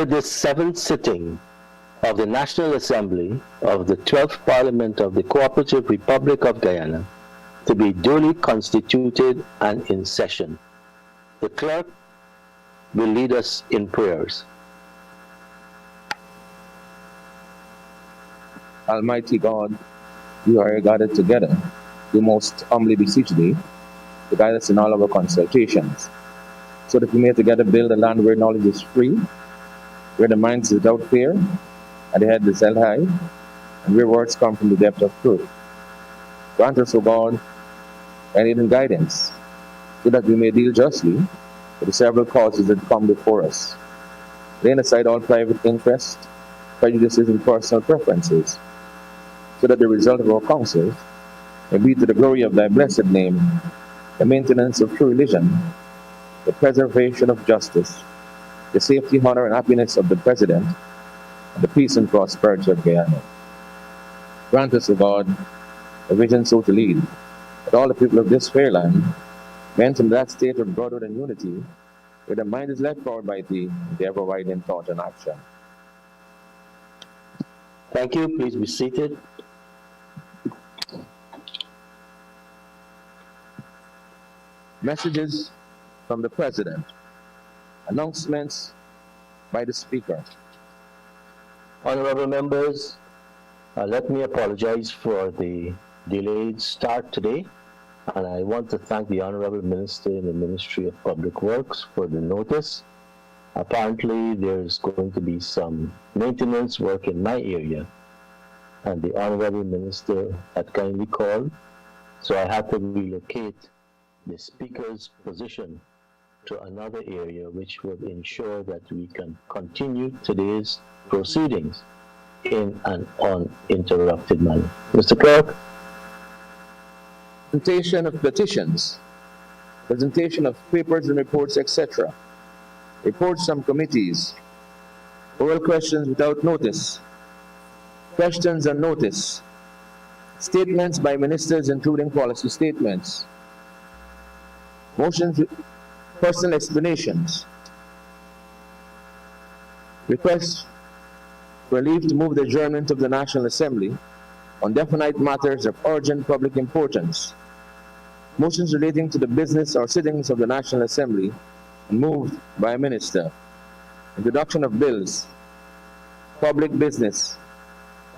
declare this seventh sitting of the National Assembly of the 12th Parliament of the Cooperative Republic of Guyana to be duly constituted and in session. The clerk will lead us in prayers. Almighty God, we are here gathered together. We most humbly beseech thee to guide us in all our consultations, so that we may together build a land where knowledge is free, where the mind is without fear, and the head is held high, and where words come from the depth of truth. Grant us, O God, and even guidance, so that we may deal justly with the several causes that come before us, laying aside all private interest, prejudices, and personal preferences, so that the result of our counsels may be to the glory of thy blessed name, the maintenance of true religion, the preservation of justice, the safety, honor, and happiness of the President, and the peace and prosperity of Guyana. Grant us, O God, a vision so to lead, that all the people of this fair land may enter that state of brotherhood and unity, where the mind is led forward by thee, and the ever-widening thought and action. Thank you. Please be seated. Messages from the President. Announcements by the Speaker. Honorable members, let me apologize for the delayed start today, and I want to thank the Honorable Minister in the Ministry of Public Works for the notice. Apparently, there's going to be some maintenance work in my area, and the Honorable Minister had kindly called, so I had to relocate the Speaker's position to another area, which would ensure that we can continue today's proceedings in an uninterrupted manner. Mr. Clerk. Presentation of petitions, presentation of papers and reports, etc. Reports from committees, oral questions without notice, questions and notice, statements by ministers including policy statements, motions with personal explanations, requests for leave to move the adjournment of the National Assembly on definite matters of urgent public importance, motions relating to the business or sittings of the National Assembly and moved by a minister, introduction of bills, public business,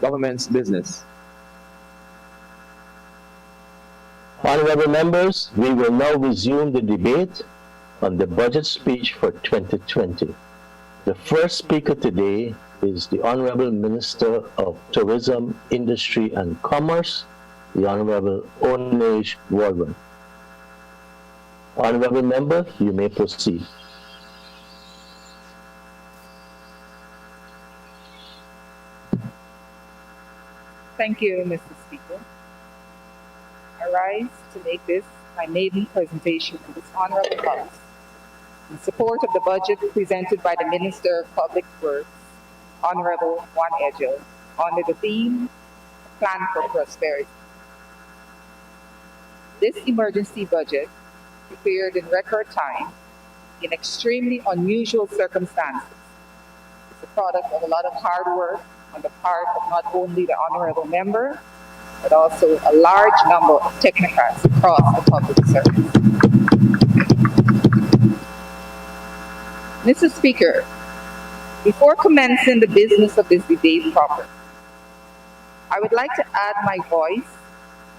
government's business. Honorable members, we will now resume the debate on the budget speech for 2020. The first speaker today is the Honorable Minister of Tourism, Industry and Commerce, the Honorable Onej Waldron. Honorable member, you may proceed. Thank you, Mr. Speaker. I rise to make this my maiden presentation in this honorable House in support of the budget presented by the Minister of Public Works, Honorable Juan Edgel, under the theme, Plan for Prosperity. This emergency budget, prepared in record time, in extremely unusual circumstances, is a product of a lot of hard work on the part of not only the honorable member, but also a large number of technocrats across the public service. Mr. Speaker, before commencing the business of this debate proper, I would like to add my voice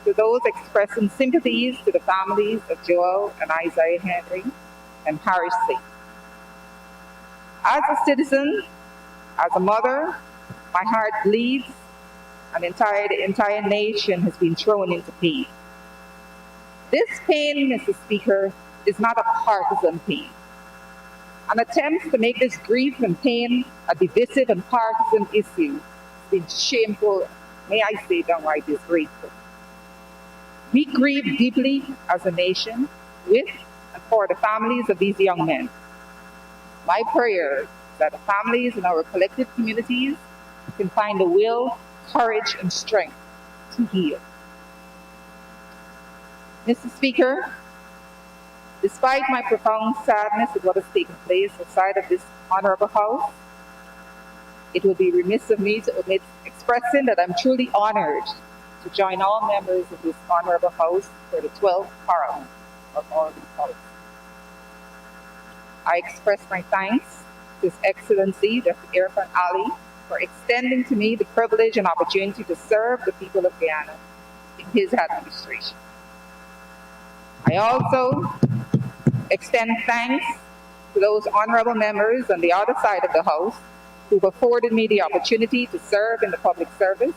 to those expressing sympathies to the families of Joel and Isaiah Henry and Harris Singh. As a citizen, as a mother, my heart bleeds, and the entire nation has been thrown into pain. This pain, Mr. Speaker, is not a partisan pain. An attempt to make this grief and pain a divisive and partisan issue has been shameful, may I say downright disgraceful. We grieve deeply as a nation with and for the families of these young men. My prayer is that the families in our collective communities can find the will, courage, and strength to heal. Mr. Speaker, despite my profound sadness at what has taken place outside of this honorable House, it would be remiss of me to omit expressing that I'm truly honored to join all members of this honorable House for the 12th Parliament of our Republic. I express my thanks to His Excellency Dr. Irfan Ali for extending to me the privilege and opportunity to serve the people of Guyana in his administration. I also extend thanks to those honorable members on the other side of the House who've afforded me the opportunity to serve in the public service,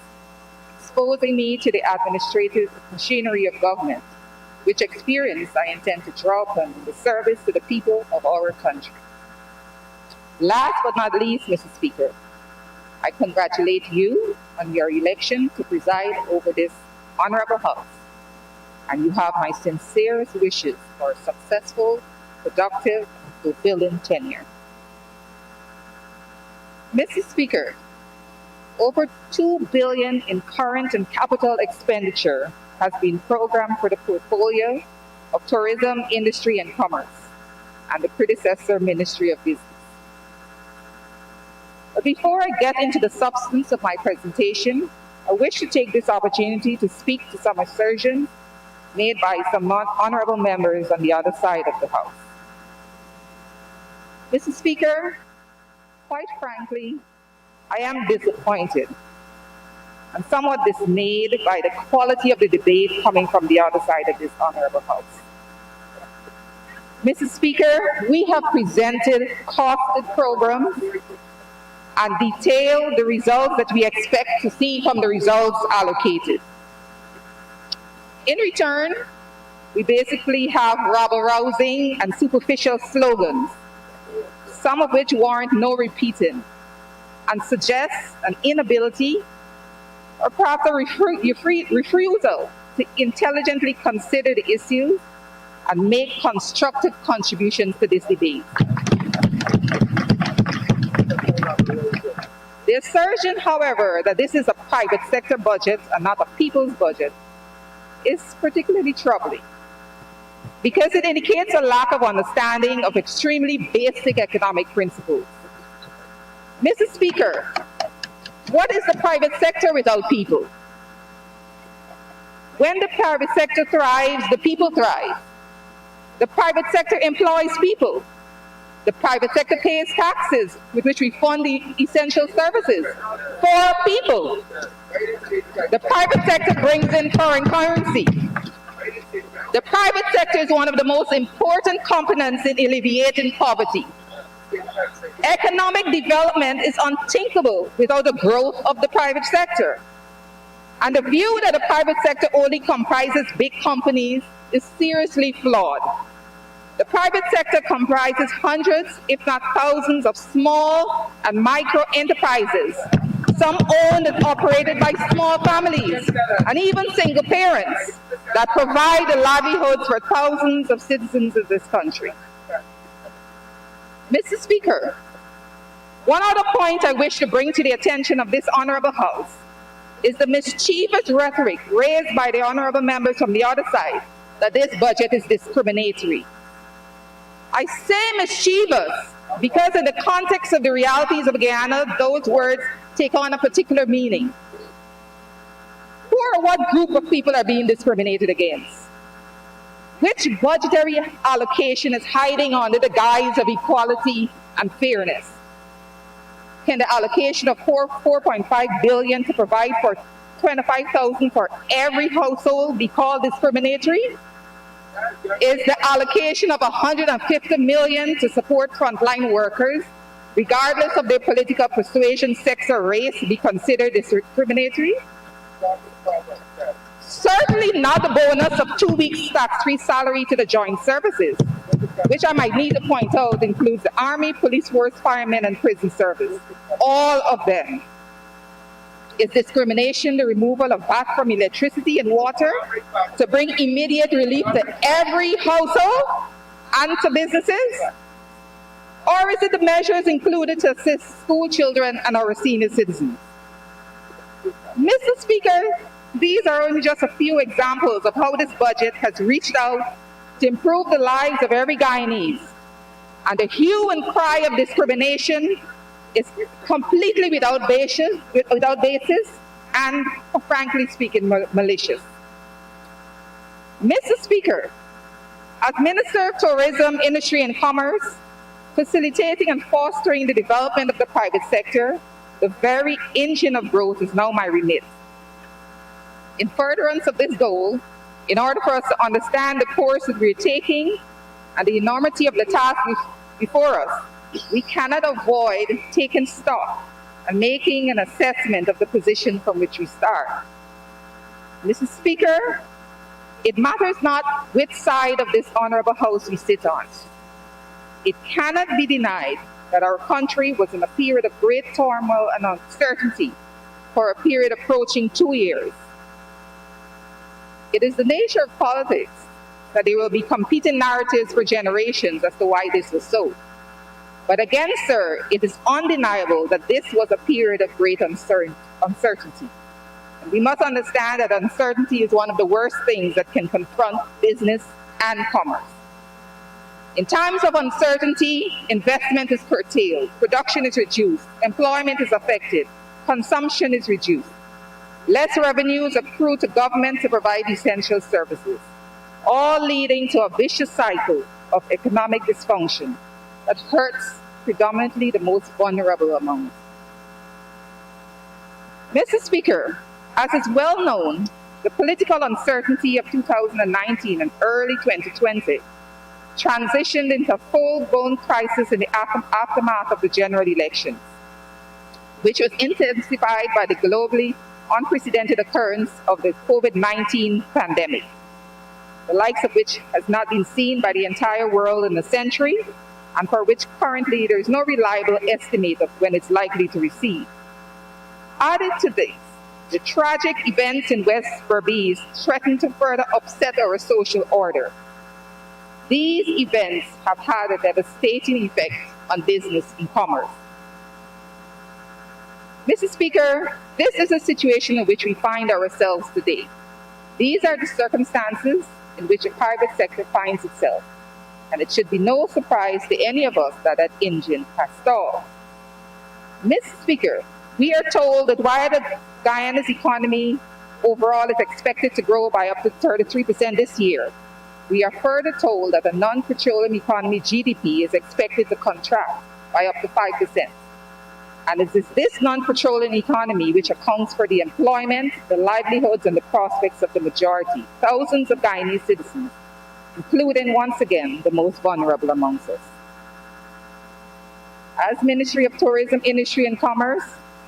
exposing me to the administrative machinery of government, which experience I intend to draw upon in the service to the people of our country. Last but not least, Mr. Speaker, I congratulate you on your election to preside over this honorable House, and you have my sincerest wishes for a successful, productive, and fulfilling tenure. Mr. Speaker, over $2 billion in current and capital expenditure has been programmed for the portfolio of Tourism, Industry and Commerce and the predecessor Ministry of Business. But before I get into the substance of my presentation, I wish to take this opportunity to speak to some assertions made by some honorable members on the other side of the House. Mr. Speaker, quite frankly, I am disappointed and somewhat dismayed by the quality of the debate coming from the other side of this honorable House. Mr. Speaker, we have presented costed programs and detailed the results that we expect to see from the results allocated. In return, we basically have rabble-rousing and superficial slogans, some of which warrant no repeating, and suggest an inability or perhaps a refusal to intelligently consider the issues and make constructive contributions to this debate. The assertion, however, that this is a private sector budget and not a people's budget is particularly troubling because it indicates a lack of understanding of extremely basic economic principles. Mr. Speaker, what is the private sector without people? When the private sector thrives, the people thrive. The private sector employs people. The private sector pays taxes with which we fund the essential services for people. The private sector brings in foreign currency. The private sector is one of the most important components in alleviating poverty. Economic development is unthinkable without the growth of the private sector. And the view that the private sector only comprises big companies is seriously flawed. The private sector comprises hundreds, if not thousands, of small and micro enterprises, some owned and operated by small families, and even single parents that provide the livelihoods for thousands of citizens of this country. Mr. Speaker, one other point I wish to bring to the attention of this honorable House is the mischievous rhetoric raised by the honorable members from the other side that this budget is discriminatory. I say mischievous because in the context of the realities of Guyana, those words take on a particular meaning. Who or what group of people are being discriminated against? Which budgetary allocation is hiding under the guise of equality and fairness? Can the allocation of $4.5 billion to provide for 25,000 for every household be called discriminatory? Is the allocation of $150 million to support frontline workers, regardless of their political persuasion, sex, or race, be considered discriminatory? Certainly not the bonus of 2 weeks tax-free salary to the joint services, which I might need to point out includes the Army, Police Force, Firemen, and Prison Service. All of them. Is discrimination the removal of VAT from electricity and water to bring immediate relief to every household and to businesses? Or is it the measures included to assist school children and our senior citizens? Mr. Speaker, these are only just a few examples of how this budget has reached out to improve the lives of every Guyanese. And the hue and cry of discrimination is completely without basis and, frankly speaking, malicious. Mr. Speaker, as Minister of Tourism, Industry and Commerce, facilitating and fostering the development of the private sector, the very engine of growth is now my remit. In furtherance of this goal, in order for us to understand the course that we're taking and the enormity of the task before us, we cannot avoid taking stock and making an assessment of the position from which we start. Mr. Speaker, it matters not which side of this honorable House we sit on. It cannot be denied that our country was in a period of great turmoil and uncertainty for a period approaching 2 years. It is the nature of politics that there will be competing narratives for generations as to why this was so. But again, sir, it is undeniable that this was a period of great uncertainty. And we must understand that uncertainty is one of the worst things that can confront business and commerce. In times of uncertainty, investment is curtailed, production is reduced, employment is affected, consumption is reduced. Less revenues accrue to government to provide essential services, all leading to a vicious cycle of economic dysfunction that hurts predominantly the most vulnerable among us. Mr. Speaker, as is well known, the political uncertainty of 2019 and early 2020 transitioned into a full-blown crisis in the aftermath of the general elections, which was intensified by the globally unprecedented occurrence of the COVID-19 pandemic, the likes of which has not been seen by the entire world in a century, and for which currently there is no reliable estimate of when it's likely to recede. Added to this, the tragic events in West Berbice threaten to further upset our social order. These events have had a devastating effect on business and commerce. Mr. Speaker, this is a situation in which we find ourselves today. These are the circumstances in which the private sector finds itself, and it should be no surprise to any of us that that engine has stalled. Mr. Speaker, we are told that while the Guyana's economy overall is expected to grow by up to 33% this year, we are further told that the non-petroleum economy GDP is expected to contract by up to 5%. And it is this non-petroleum economy which accounts for the employment, the livelihoods, and the prospects of the majority, thousands of Guyanese citizens, including, once again, the most vulnerable amongst us. As Ministry of Tourism, Industry and Commerce,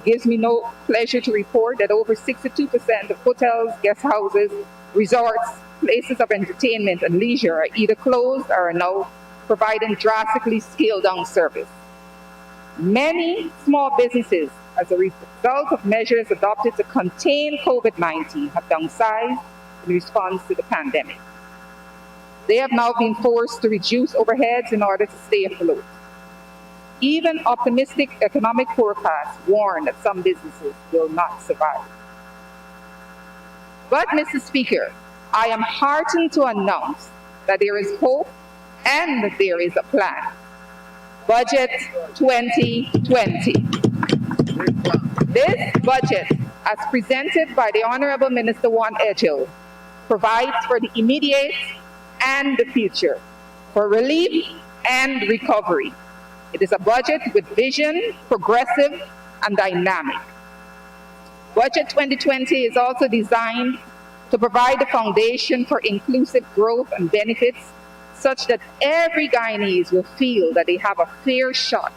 it gives me no pleasure to report that over 62% of hotels, guest houses, resorts, places of entertainment and leisure are either closed or are now providing drastically scaled down service. Many small businesses, as a result of measures adopted to contain COVID-19, have downsized in response to the pandemic. They have now been forced to reduce overheads in order to stay afloat. Even optimistic economic forecasts warn that some businesses will not survive. But, Mr. Speaker, I am heartened to announce that there is hope and that there is a plan. Budget 2020. This budget, as presented by the Honorable Minister Juan Edghill, provides for the immediate and the future, for relief and recovery. It is a budget with vision, progressive, and dynamic. Budget 2020 is also designed to provide the foundation for inclusive growth and benefits such that every Guyanese will feel that they have a fair shot,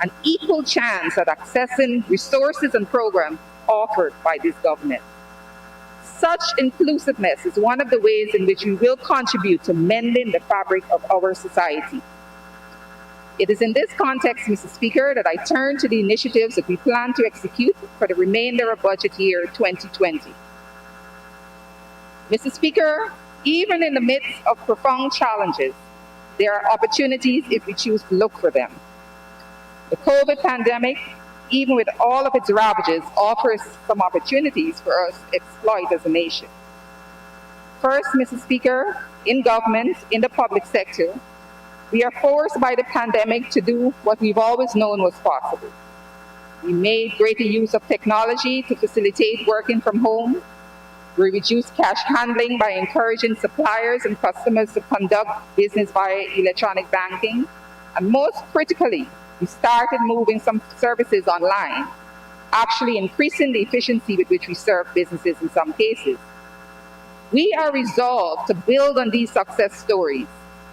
an equal chance at accessing resources and programs offered by this government. Such inclusiveness is one of the ways in which we will contribute to mending the fabric of our society. It is in this context, Mr. Speaker, that I turn to the initiatives that we plan to execute for the remainder of budget year 2020. Mr. Speaker, even in the midst of profound challenges, there are opportunities if we choose to look for them. The COVID pandemic, even with all of its ravages, offers some opportunities for us to exploit as a nation. First, Mr. Speaker, in government, in the public sector, we are forced by the pandemic to do what we've always known was possible: We made greater use of technology to facilitate working from home. We reduced cash handling by encouraging suppliers and customers to conduct business via electronic banking. And most critically, we started moving some services online, actually increasing the efficiency with which we serve businesses in some cases. We are resolved to build on these success stories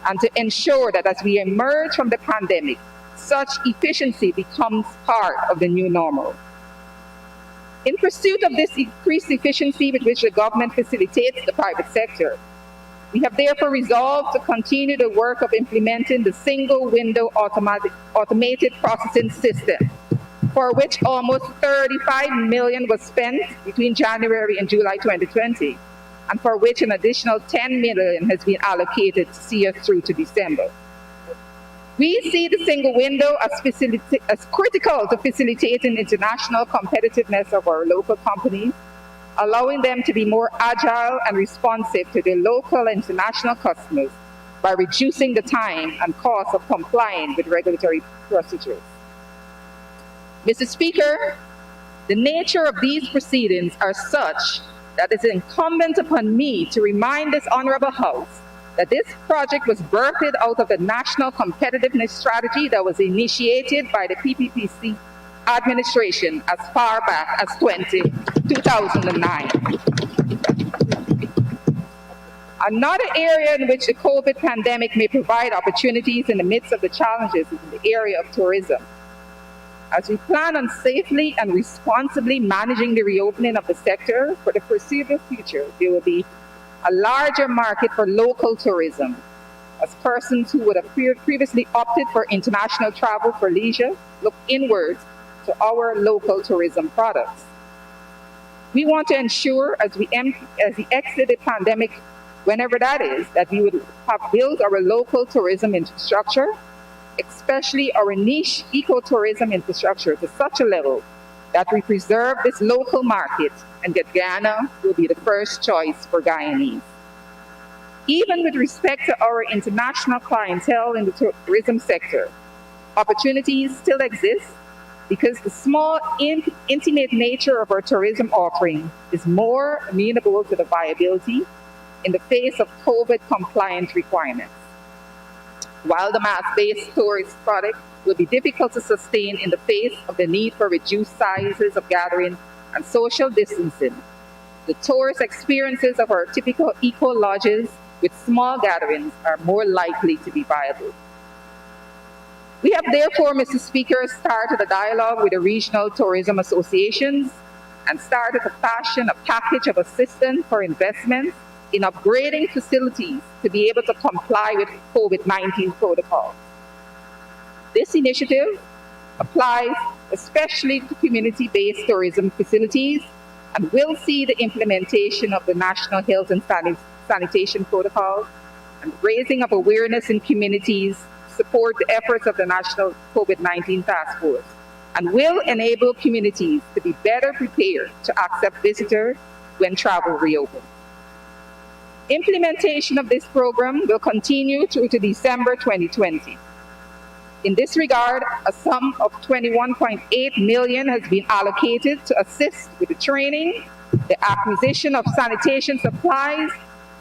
and to ensure that as we emerge from the pandemic, such efficiency becomes part of the new normal. In pursuit of this increased efficiency with which the government facilitates the private sector, we have therefore resolved to continue the work of implementing the single window automated processing system, for which almost 35 million was spent between January and July 2020, and for which an additional 10 million has been allocated to see us through to December. We see the single window as critical to facilitating international competitiveness of our local companies, allowing them to be more agile and responsive to their local and international customers by reducing the time and cost of complying with regulatory procedures. Mr. Speaker, the nature of these proceedings are such that it's incumbent upon me to remind this Honorable House that this project was birthed out of the National Competitiveness Strategy that was initiated by the PPPC administration as far back as 2009. Another area in which the COVID pandemic may provide opportunities in the midst of the challenges is in the area of tourism. As we plan on safely and responsibly managing the reopening of the sector for the foreseeable future, there will be a larger market for local tourism, as persons who would have previously opted for international travel for leisure look inwards to our local tourism products. We want to ensure as we exit the pandemic, whenever that is, that we would have built our local tourism infrastructure, especially our niche ecotourism infrastructure, to such a level that we preserve this local market and that Guyana will be the first choice for Guyanese. Even with respect to our international clientele in the tourism sector, opportunities still exist because the small, intimate nature of our tourism offering is more amenable to the viability in the face of COVID compliance requirements. While the mass-based tourist product will be difficult to sustain in the face of the need for reduced sizes of gathering and social distancing, the tourist experiences of our typical eco-lodges with small gatherings are more likely to be viable. We have therefore, Mr. Speaker, started a dialogue with the regional tourism associations and started to fashion a package of assistance for investments in upgrading facilities to be able to comply with COVID-19 protocols. This initiative applies especially to community-based tourism facilities and will see the implementation of the National Health and Sanitation Protocol and raising of awareness in communities to support the efforts of the National COVID-19 Task Force, and will enable communities to be better prepared to accept visitors when travel reopens. Implementation of this program will continue through to December 2020. In this regard, a sum of 21.8 million has been allocated to assist with the training, the acquisition of sanitation supplies,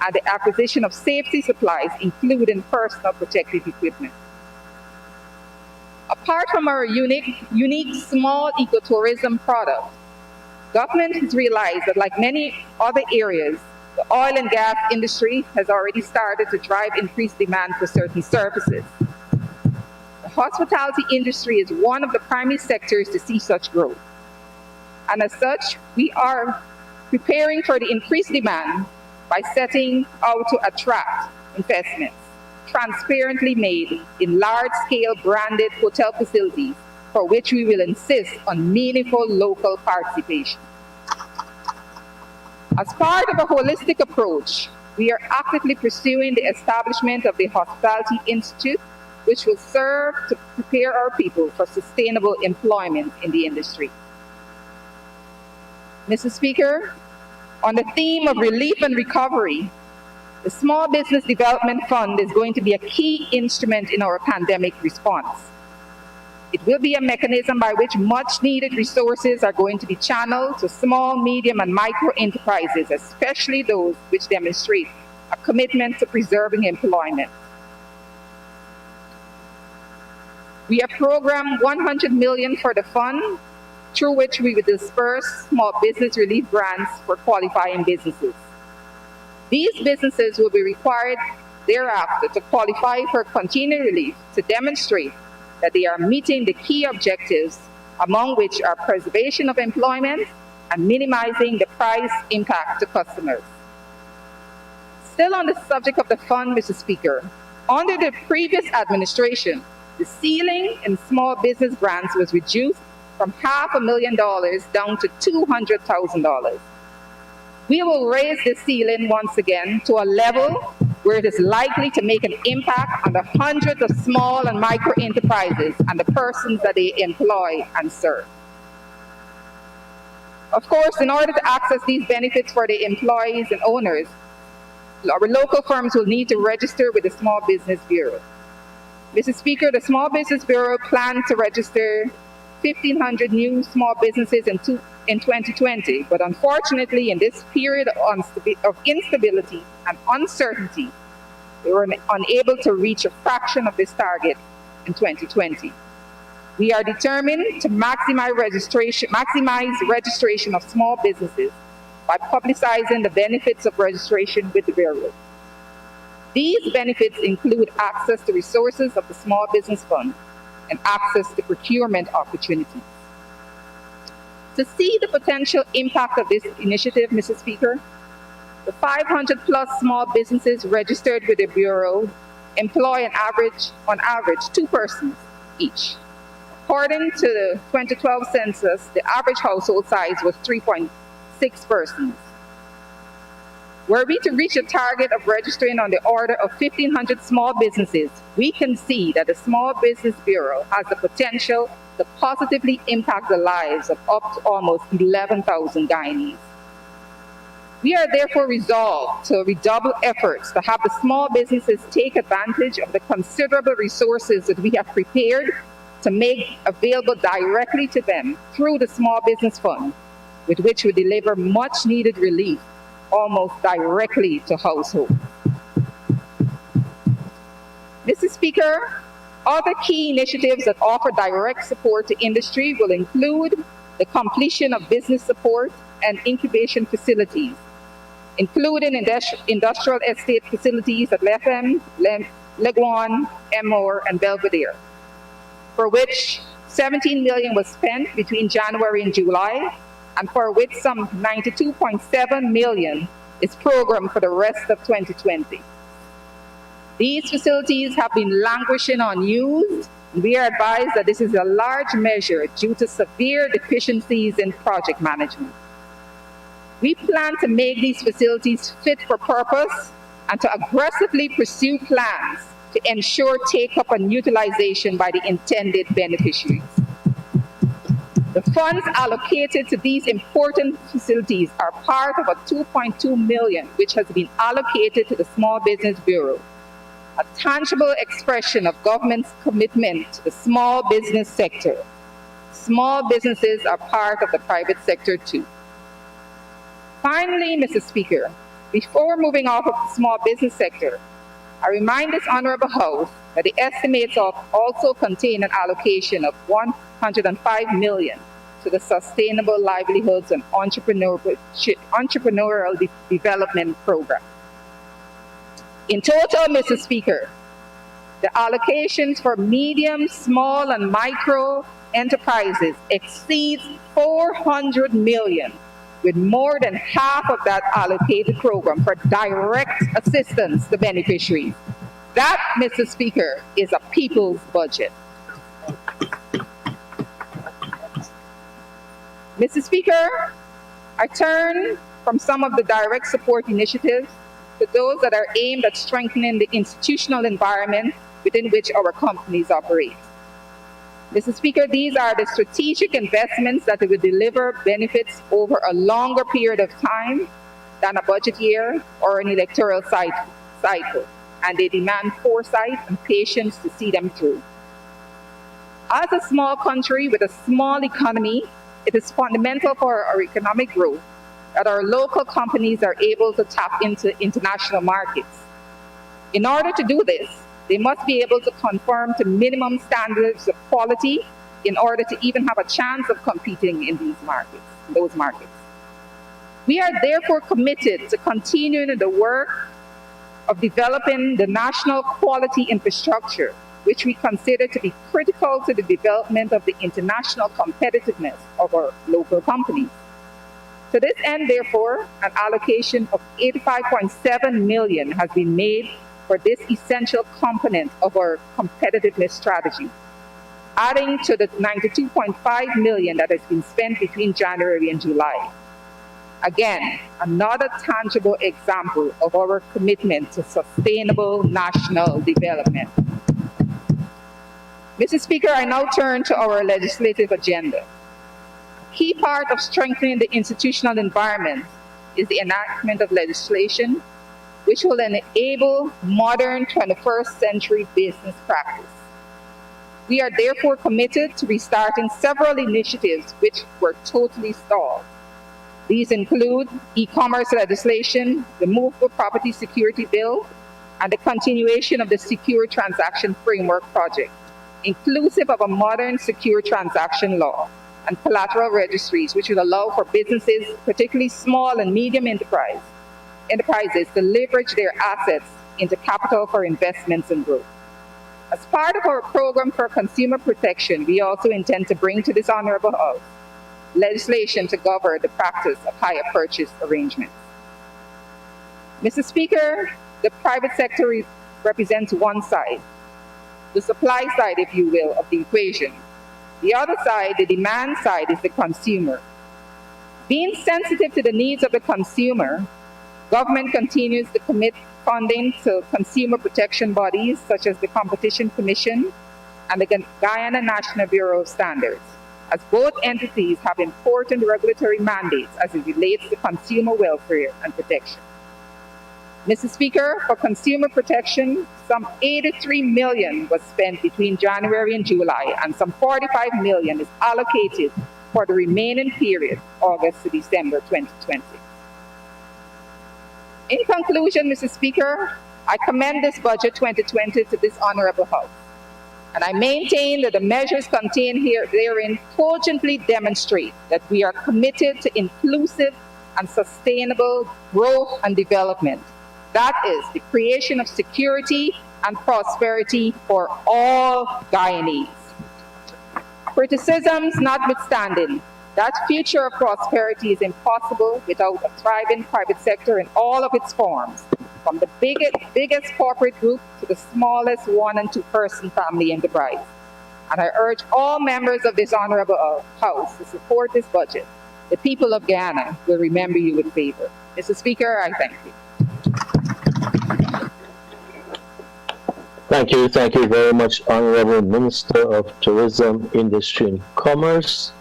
and the acquisition of safety supplies, including personal protective equipment. Apart from our unique small ecotourism product, government has realized that like many other areas, the oil and gas industry has already started to drive increased demand for certain services. The hospitality industry is one of the primary sectors to see such growth. And as such, we are preparing for the increased demand by setting out to attract investments transparently made in large-scale branded hotel facilities for which we will insist on meaningful local participation. As part of a holistic approach, we are actively pursuing the establishment of the Hospitality Institute, which will serve to prepare our people for sustainable employment in the industry. Mr. Speaker, on the theme of relief and recovery, the Small Business Development Fund is going to be a key instrument in our pandemic response. It will be a mechanism by which much needed resources are going to be channeled to small, medium, and micro enterprises, especially those which demonstrate a commitment to preserving employment. We have programmed $100 million for the fund, through which we will disperse small business relief grants for qualifying businesses. These businesses will be required thereafter to qualify for continuing relief to demonstrate that they are meeting the key objectives, among which are preservation of employment and minimizing the price impact to customers. Still on the subject of the fund, Mr. Speaker, under the previous administration, the ceiling in small business grants was reduced from $500,000 down to $200,000. We will raise the ceiling once again to a level where it is likely to make an impact on the hundreds of small and micro enterprises and the persons that they employ and serve. Of course, in order to access these benefits for the employees and owners, our local firms will need to register with the Small Business Bureau. Mr. Speaker, the Small Business Bureau plans to register 1,500 new small businesses in 2020, but unfortunately, in this period of instability and uncertainty, they were unable to reach a fraction of this target in 2020. We are determined to maximize registration of small businesses by publicizing the benefits of registration with the Bureau. These benefits include access to resources of the Small Business Fund and access to procurement opportunities. To see the potential impact of this initiative, Mr. Speaker, the 500 plus small businesses registered with the Bureau employ on average 2 persons each. According to the 2012 census, the average household size was 3.6 persons. Were we to reach a target of registering on the order of 1,500 small businesses, we can see that the Small Business Bureau has the potential to positively impact the lives of up to almost 11,000 Guyanese. We are therefore resolved to redouble efforts to have the small businesses take advantage of the considerable resources that we have prepared to make available directly to them through the Small Business Fund, with which we deliver much needed relief almost directly to households. Mr. Speaker, other key initiatives that offer direct support to industry will include the completion of business support and incubation facilities, including industrial estate facilities at Lethem, Leguan, Emmore, and Belvedere, for which $17 million was spent between January and July, and for which some $92.7 million is programmed for the rest of 2020. These facilities have been languishing unused, and we are advised that this is a large measure due to severe deficiencies in project management. We plan to make these facilities fit for purpose and to aggressively pursue plans to ensure take-up and utilization by the intended beneficiaries. The funds allocated to these important facilities are part of a $2.2 million which has been allocated to the Small Business Bureau, a tangible expression of government's commitment to the small business sector. Small businesses are part of the private sector too. Finally, Mr. Speaker, before moving off of the small business sector, I remind this Honorable House that the estimates also contain an allocation of $105 million to the Sustainable Livelihoods and Entrepreneurial Development Program. In total, Mr. Speaker, the allocations for medium, small, and micro enterprises exceeds $400 million, with more than half of that allocated program for direct assistance to beneficiaries. That, Mr. Speaker, is a people's budget. Mr. Speaker, I turn from some of the direct support initiatives to those that are aimed at strengthening the institutional environment within which our companies operate. Mr. Speaker, these are the strategic investments that will deliver benefits over a longer period of time than a budget year or an electoral cycle, and they demand foresight and patience to see them through. As a small country with a small economy, it is fundamental for our economic growth that our local companies are able to tap into international markets. In order to do this, they must be able to conform to minimum standards of quality in order to even have a chance of competing in those markets. We are therefore committed to continuing the work of developing the national quality infrastructure, which we consider to be critical to the development of the international competitiveness of our local companies. To this end, therefore, an allocation of 85.7 million has been made for this essential component of our competitiveness strategy, adding to the 92.5 million that has been spent between January and July. Again, another tangible example of our commitment to sustainable national development. Mr. Speaker, I now turn to our legislative agenda. A key part of strengthening the institutional environment is the enactment of legislation which will enable modern 21st century business practice. We are therefore committed to restarting several initiatives which were totally stalled. These include e-commerce legislation, the Movable Property Security Bill, and the continuation of the Secure Transaction Framework project, inclusive of a modern secure transaction law and collateral registries, which will allow for businesses, particularly small and medium enterprises, to leverage their assets into capital for investments and growth. As part of our program for consumer protection, we also intend to bring to this honorable House legislation to govern the practice of hire purchase arrangements. Mr. Speaker, the private sector represents one side, the supply side, if you will, of the equation. The other side, the demand side, is the consumer. Being sensitive to the needs of the consumer, government continues to commit funding to consumer protection bodies such as the Competition Commission and the Guyana National Bureau of Standards, as both entities have important regulatory mandates as it relates to consumer welfare and protection. Mr. Speaker, for consumer protection, some 83 million was spent between January and July, and some 45 million is allocated for the remaining period, August to December 2020. In conclusion, Mr. Speaker, I commend this budget 2020 to this honorable House, and I maintain that the measures contained therein cogently demonstrate that we are committed to inclusive and sustainable growth and development. That is the creation of security and prosperity for all Guyanese. Criticisms notwithstanding, that future of prosperity is impossible without a thriving private sector in all of its forms, from the biggest corporate group to the smallest 1- and 2-person family enterprise. And I urge all members of this honorable House to support this budget. The people of Guyana will remember you with favor. Mr. Speaker, I thank you. Thank you very much, Honorable Minister of Tourism, Industry and Commerce,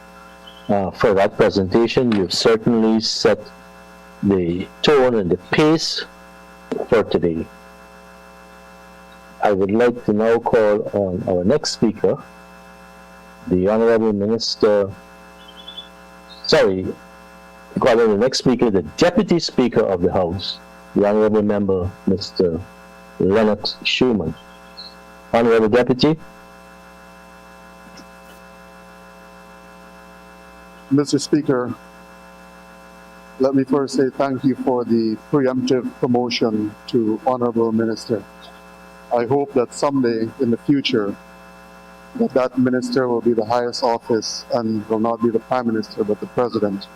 for that presentation. You've certainly set the tone and the pace for today. I would like to now call on our next speaker, the Honorable Minister, call on the next speaker, the Deputy Speaker of the House, the Honorable Member, Mr. Lennox Schumann. Honorable Deputy. Mr. Speaker, let me first say thank you for the preemptive promotion to Honorable Minister. I hope that someday in the future that minister will be the highest office and will not be the Prime Minister but the President.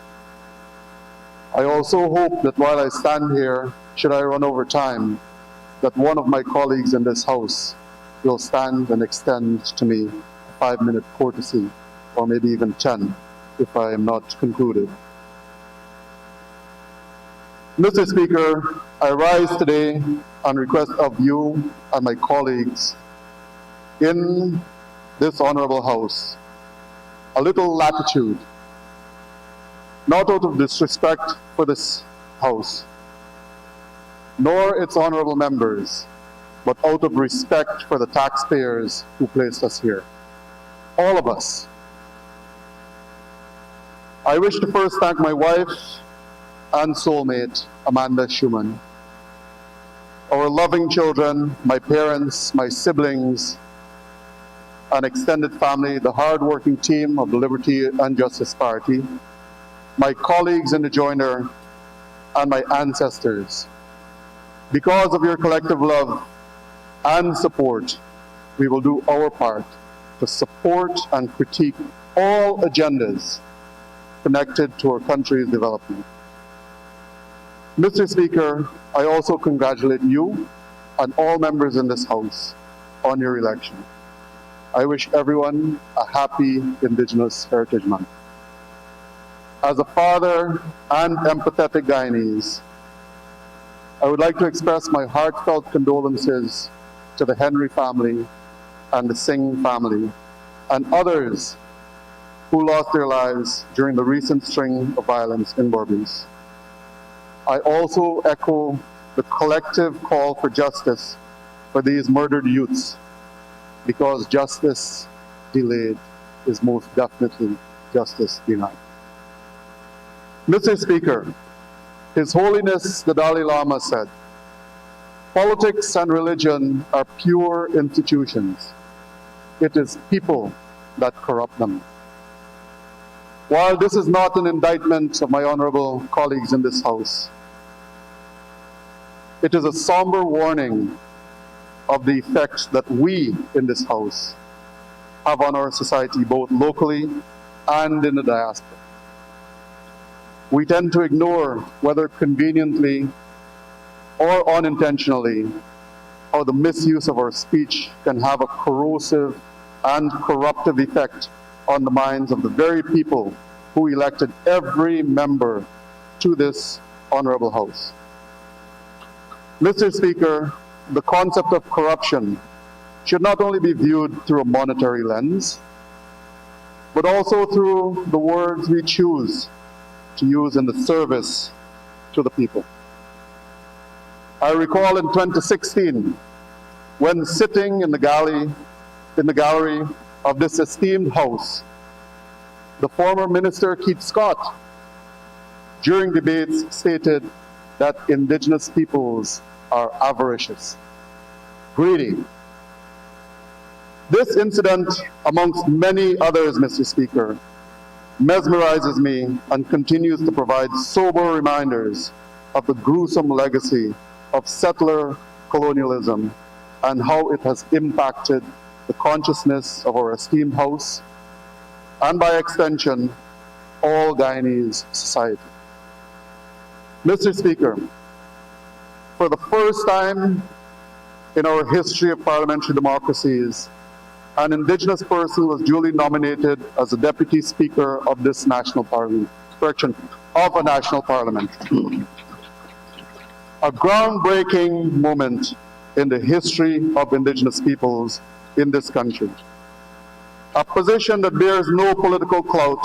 I also hope that while I stand here, should I run over time, that one of my colleagues in this House will stand and extend to me a 5-minute courtesy, or maybe even 10, if I am not concluded. Mr. Speaker, I rise today on request of you and my colleagues in this honorable House, a little latitude, not out of disrespect for this House, nor its honorable members, but out of respect for the taxpayers who placed us here. all of us. I wish to first thank my wife and soulmate, Amanda Schumann, our loving children, my parents, my siblings, and extended family, the hard-working team of the Liberty and Justice Party, my colleagues in the joiner, and my ancestors. Because of your collective love and support, we will do our part to support and critique all agendas connected to our country's development. Mr. Speaker, I also congratulate you and all members in this House on your election. I wish everyone a happy Indigenous Heritage Month. As a father and empathetic Guyanese, I would like to express my heartfelt condolences to the Henry family and the Singh family and others who lost their lives during the recent string of violence in Berbice. I also echo the collective call for justice for these murdered youths, because justice delayed is most definitely justice denied. Mr. Speaker, His Holiness the Dalai Lama said, "Politics and religion are pure institutions. It is people that corrupt them." While this is not an indictment of my honorable colleagues in this House, it is a somber warning of the effects that we in this House have on our society, both locally and in the diaspora. We tend to ignore, whether conveniently or unintentionally, how the misuse of our speech can have a corrosive and corruptive effect on the minds of the very people who elected every member to this honorable House. Mr. Speaker, the concept of corruption should not only be viewed through a monetary lens, but also through the words we choose to use in the service to the people. I recall in 2016, when sitting in the gallery of this esteemed House, the former Minister Keith Scott, during debates, stated that Indigenous peoples are avaricious, greedy. This incident, amongst many others, Mr. Speaker, mesmerizes me and continues to provide sober reminders of the gruesome legacy of settler colonialism and how it has impacted the consciousness of our esteemed House and, by extension, all Guyanese society. Mr. Speaker, for the first time in our history of parliamentary democracies, an Indigenous person was duly nominated as the Deputy Speaker of this national parliament, of a national parliament. A groundbreaking moment in the history of Indigenous peoples in this country. A position that bears no political clout,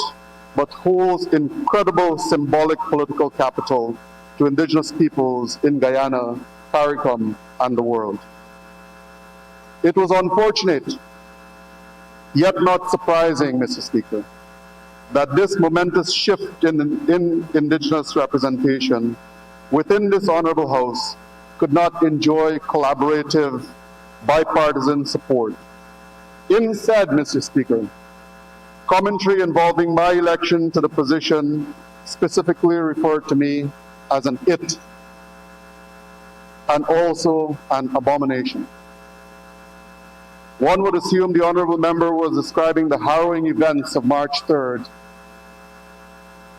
but holds incredible symbolic political capital to Indigenous peoples in Guyana, CARICOM, and the world. It was unfortunate, yet not surprising, Mr. Speaker, that this momentous shift in Indigenous representation within this honorable House could not enjoy collaborative, bipartisan support. Instead, Mr. Speaker, commentary involving my election to the position specifically referred to me as an it, and also an abomination. One would assume the honorable member was describing the harrowing events of March 3rd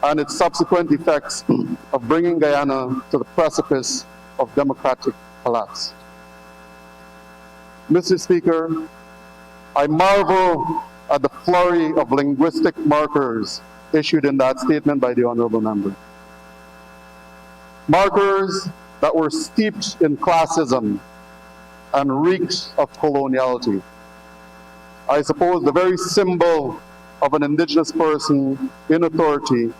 and its subsequent effects of bringing Guyana to the precipice of democratic collapse. Mr. Speaker, I marvel at the flurry of linguistic markers issued in that statement by the honorable member. Markers that were steeped in classism and reeked of coloniality. I suppose the very symbol of an Indigenous person in authority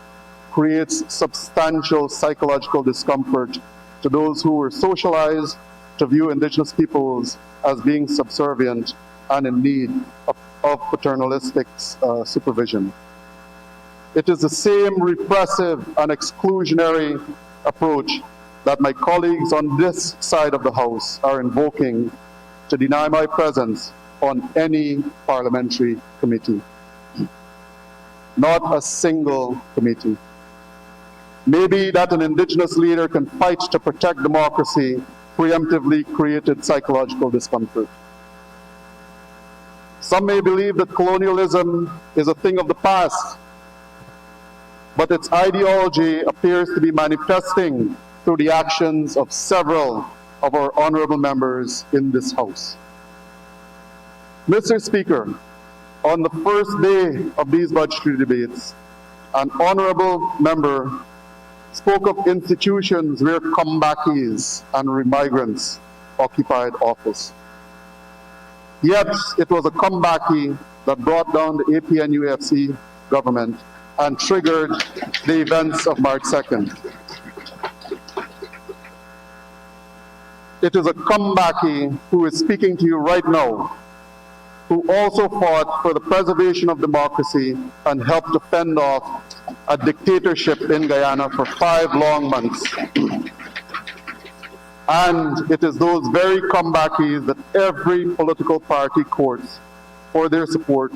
creates substantial psychological discomfort to those who were socialized to view Indigenous peoples as being subservient and in need of of paternalistic supervision. It is the same repressive and exclusionary approach that my colleagues on this side of the House are invoking to deny my presence on any parliamentary committee. Not a single committee. Maybe that an Indigenous leader can fight to protect democracy preemptively created psychological discomfort. Some may believe that colonialism is a thing of the past, but its ideology appears to be manifesting through the actions of several of our honorable members in this House. Mr. Speaker, on the first day of these budgetary debates, an honorable member spoke of institutions where comebackies and remigrants occupied office. Yet it was a comebacky that brought down the APNUFC government and triggered the events of March 2nd. It is a comebacky who is speaking to you right now, who also fought for the preservation of democracy and helped to fend off a dictatorship in Guyana for 5 long months. And it is those very comebackies that every political party courts for their support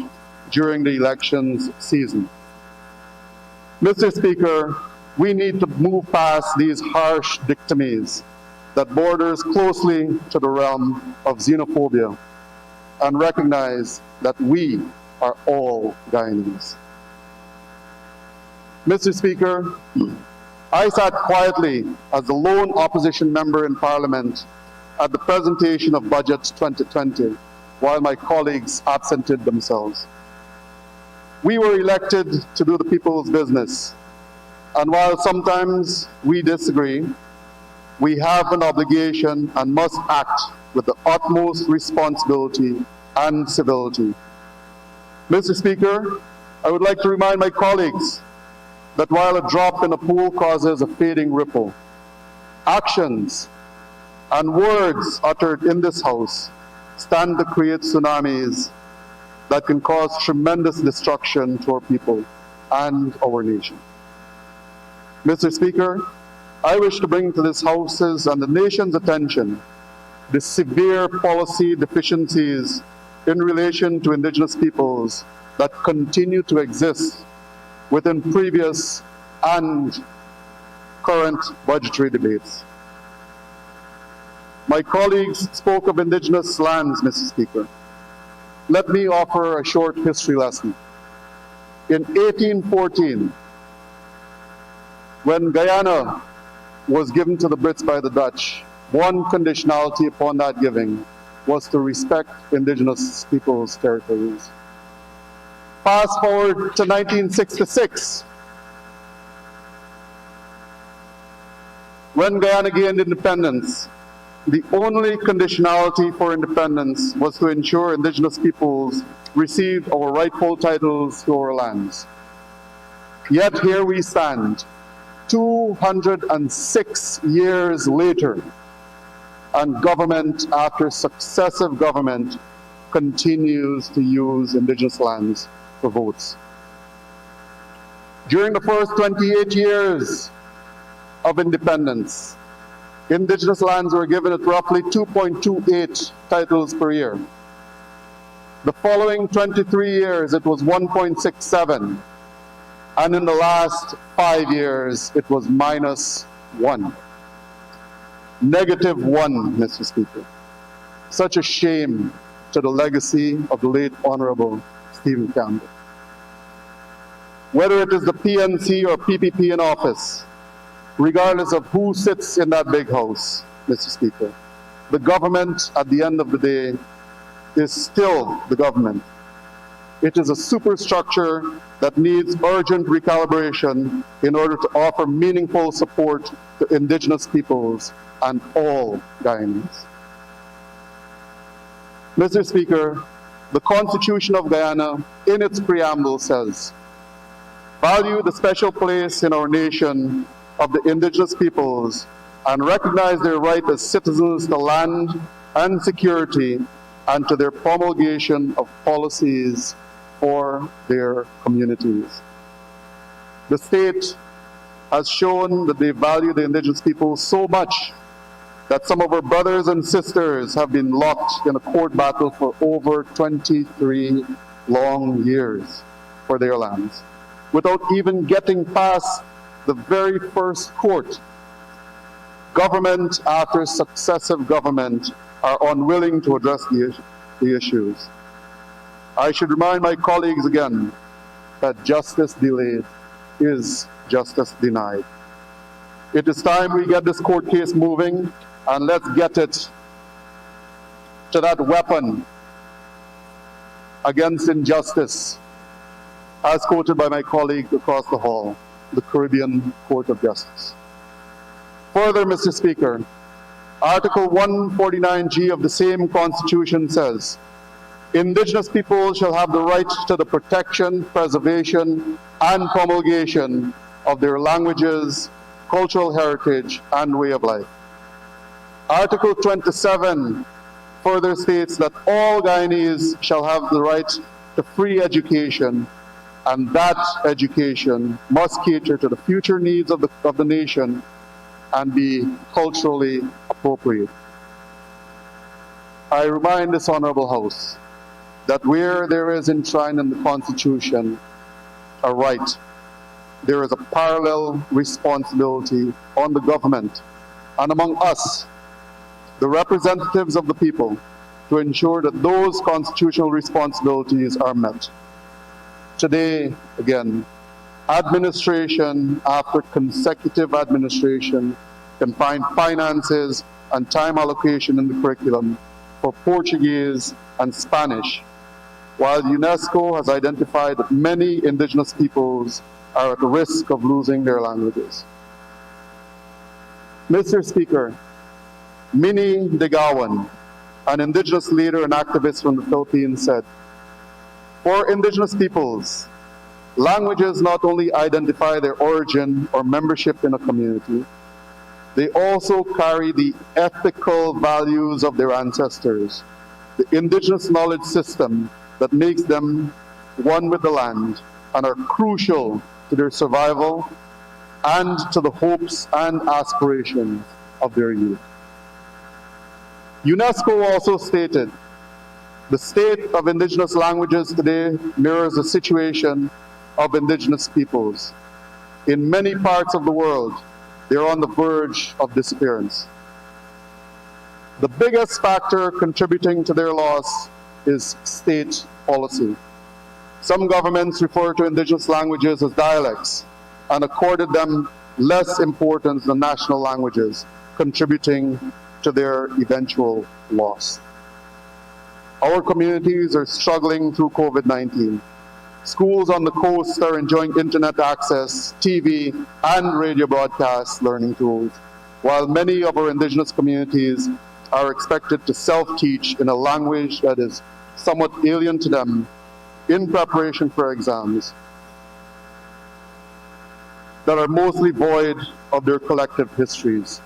during the elections season. Mr. Speaker, we need to move past these harsh dichotomies that borders closely to the realm of xenophobia and recognize that we are all Guyanese. Mr. Speaker, I sat quietly as the lone opposition member in Parliament at the presentation of Budget 2020 while my colleagues absented themselves. We were elected to do the people's business, and while sometimes we disagree, we have an obligation and must act with the utmost responsibility and civility. Mr. Speaker, I would like to remind my colleagues that while a drop in a pool causes a fading ripple, actions and words uttered in this House stand to create tsunamis that can cause tremendous destruction to our people and our nation. Mr. Speaker, I wish to bring to this House's and the nation's attention the severe policy deficiencies in relation to Indigenous peoples that continue to exist within previous and current budgetary debates. My colleagues spoke of Indigenous lands, Mr. Speaker. Let me offer a short history lesson. In 1814, when Guyana was given to the Brits by the Dutch, one conditionality upon that giving was to respect Indigenous peoples' territories. Fast forward to 1966, when Guyana gained independence. The only conditionality for independence was to ensure Indigenous peoples received our rightful titles to our lands. Yet here we stand, 206 years later, and government after successive government continues to use Indigenous lands for votes. During the first 28 years of independence, Indigenous lands were given at roughly 2.28 titles per year. The following 23 years, it was 1.67. And in the last 5 years, it was -1. -1, Mr. Speaker. Such a shame to the legacy of the late Honorable Stephen Campbell. Whether it is the PNC or PPP in office, regardless of who sits in that big house, Mr. Speaker, the government at the end of the day is still the government. It is a superstructure that needs urgent recalibration in order to offer meaningful support to Indigenous peoples and all Guyanese. Mr. Speaker, the Constitution of Guyana, in its preamble says, value the special place in our nation of the Indigenous peoples and recognize their right as citizens to land and security and to their promulgation of policies for their communities. The state has shown that they value the indigenous people so much that some of our brothers and sisters have been locked in a court battle for over 23 long years for their lands, without even getting past the very first court. Government after successive government are unwilling to address the issues. I should remind my colleagues again that justice delayed is justice denied. It is time we get this court case moving, and let's get it to that weapon against injustice, as quoted by my colleague across the hall, the Caribbean Court of Justice. Further, Mr. Speaker, Article 149G of the same Constitution says, Indigenous people shall have the right to the protection, preservation, and promulgation of their languages, cultural heritage, and way of life. Article 27 further states that all Guyanese shall have the right to free education, and that education must cater to the future needs of the nation and be culturally appropriate. I remind this Honorable House that where there is enshrined in the Constitution a right, there is a parallel responsibility on the government and among us, the representatives of the people, to ensure that those constitutional responsibilities are met. Today, again, administration after consecutive administration can find finances and time allocation in the curriculum for Portuguese and Spanish, while UNESCO has identified that many indigenous peoples are at risk of losing their languages. Mr. Speaker, Minnie Degawan, an indigenous leader and activist from the Philippines, said, "For indigenous peoples, languages not only identify their origin or membership in a community, they also carry the ethical values of their ancestors, the indigenous knowledge system that makes them one with the land, and are crucial to their survival and to the hopes and aspirations of their youth." UNESCO also stated, "The state of indigenous languages today mirrors the situation of indigenous peoples. In many parts of the world, they are on the verge of disappearance. The biggest factor contributing to their loss is state policy. Some governments refer to indigenous languages as dialects and accorded them less importance than national languages, contributing to their eventual loss. Our communities are struggling through COVID-19. Schools on the coast are enjoying internet access, TV, and radio broadcast learning tools, while many of our indigenous communities are expected to self-teach in a language that is somewhat alien to them in preparation for exams that are mostly void of their collective histories.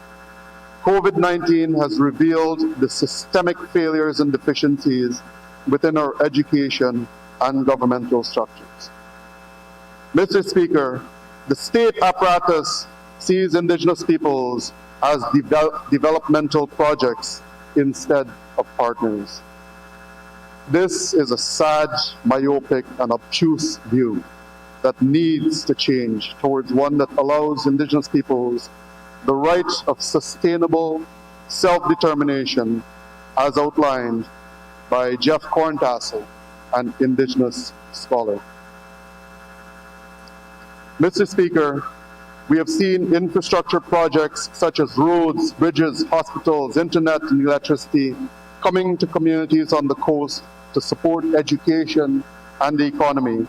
COVID-19 has revealed the systemic failures and deficiencies within our education and governmental structures. Mr. Speaker, the state apparatus sees indigenous peoples as developmental projects instead of partners. This is a sad, myopic, and obtuse view that needs to change towards one that allows indigenous peoples the right of sustainable self-determination as outlined by Jeff Corntassel, an indigenous scholar. Mr. Speaker, we have seen infrastructure projects such as roads, bridges, hospitals, internet, and electricity coming to communities on the coast to support education and the economy,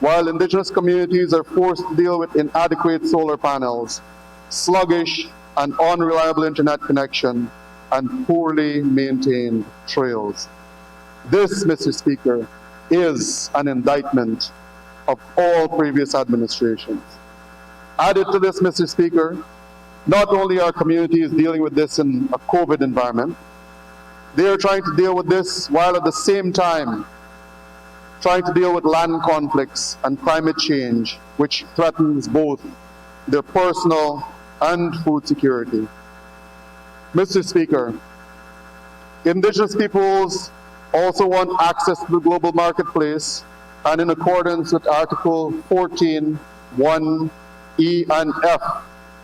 while indigenous communities are forced to deal with inadequate solar panels, sluggish and unreliable internet connection, and poorly maintained trails. This, Mr. Speaker, is an indictment of all previous administrations. Added to this, Mr. Speaker, not only are communities dealing with this in a COVID environment, They are trying to deal with this while at the same time trying to deal with land conflicts and climate change, which threatens both their personal and food security. Mr. Speaker, Indigenous peoples also want access to the global marketplace, and in accordance with Article 14, 1, E and F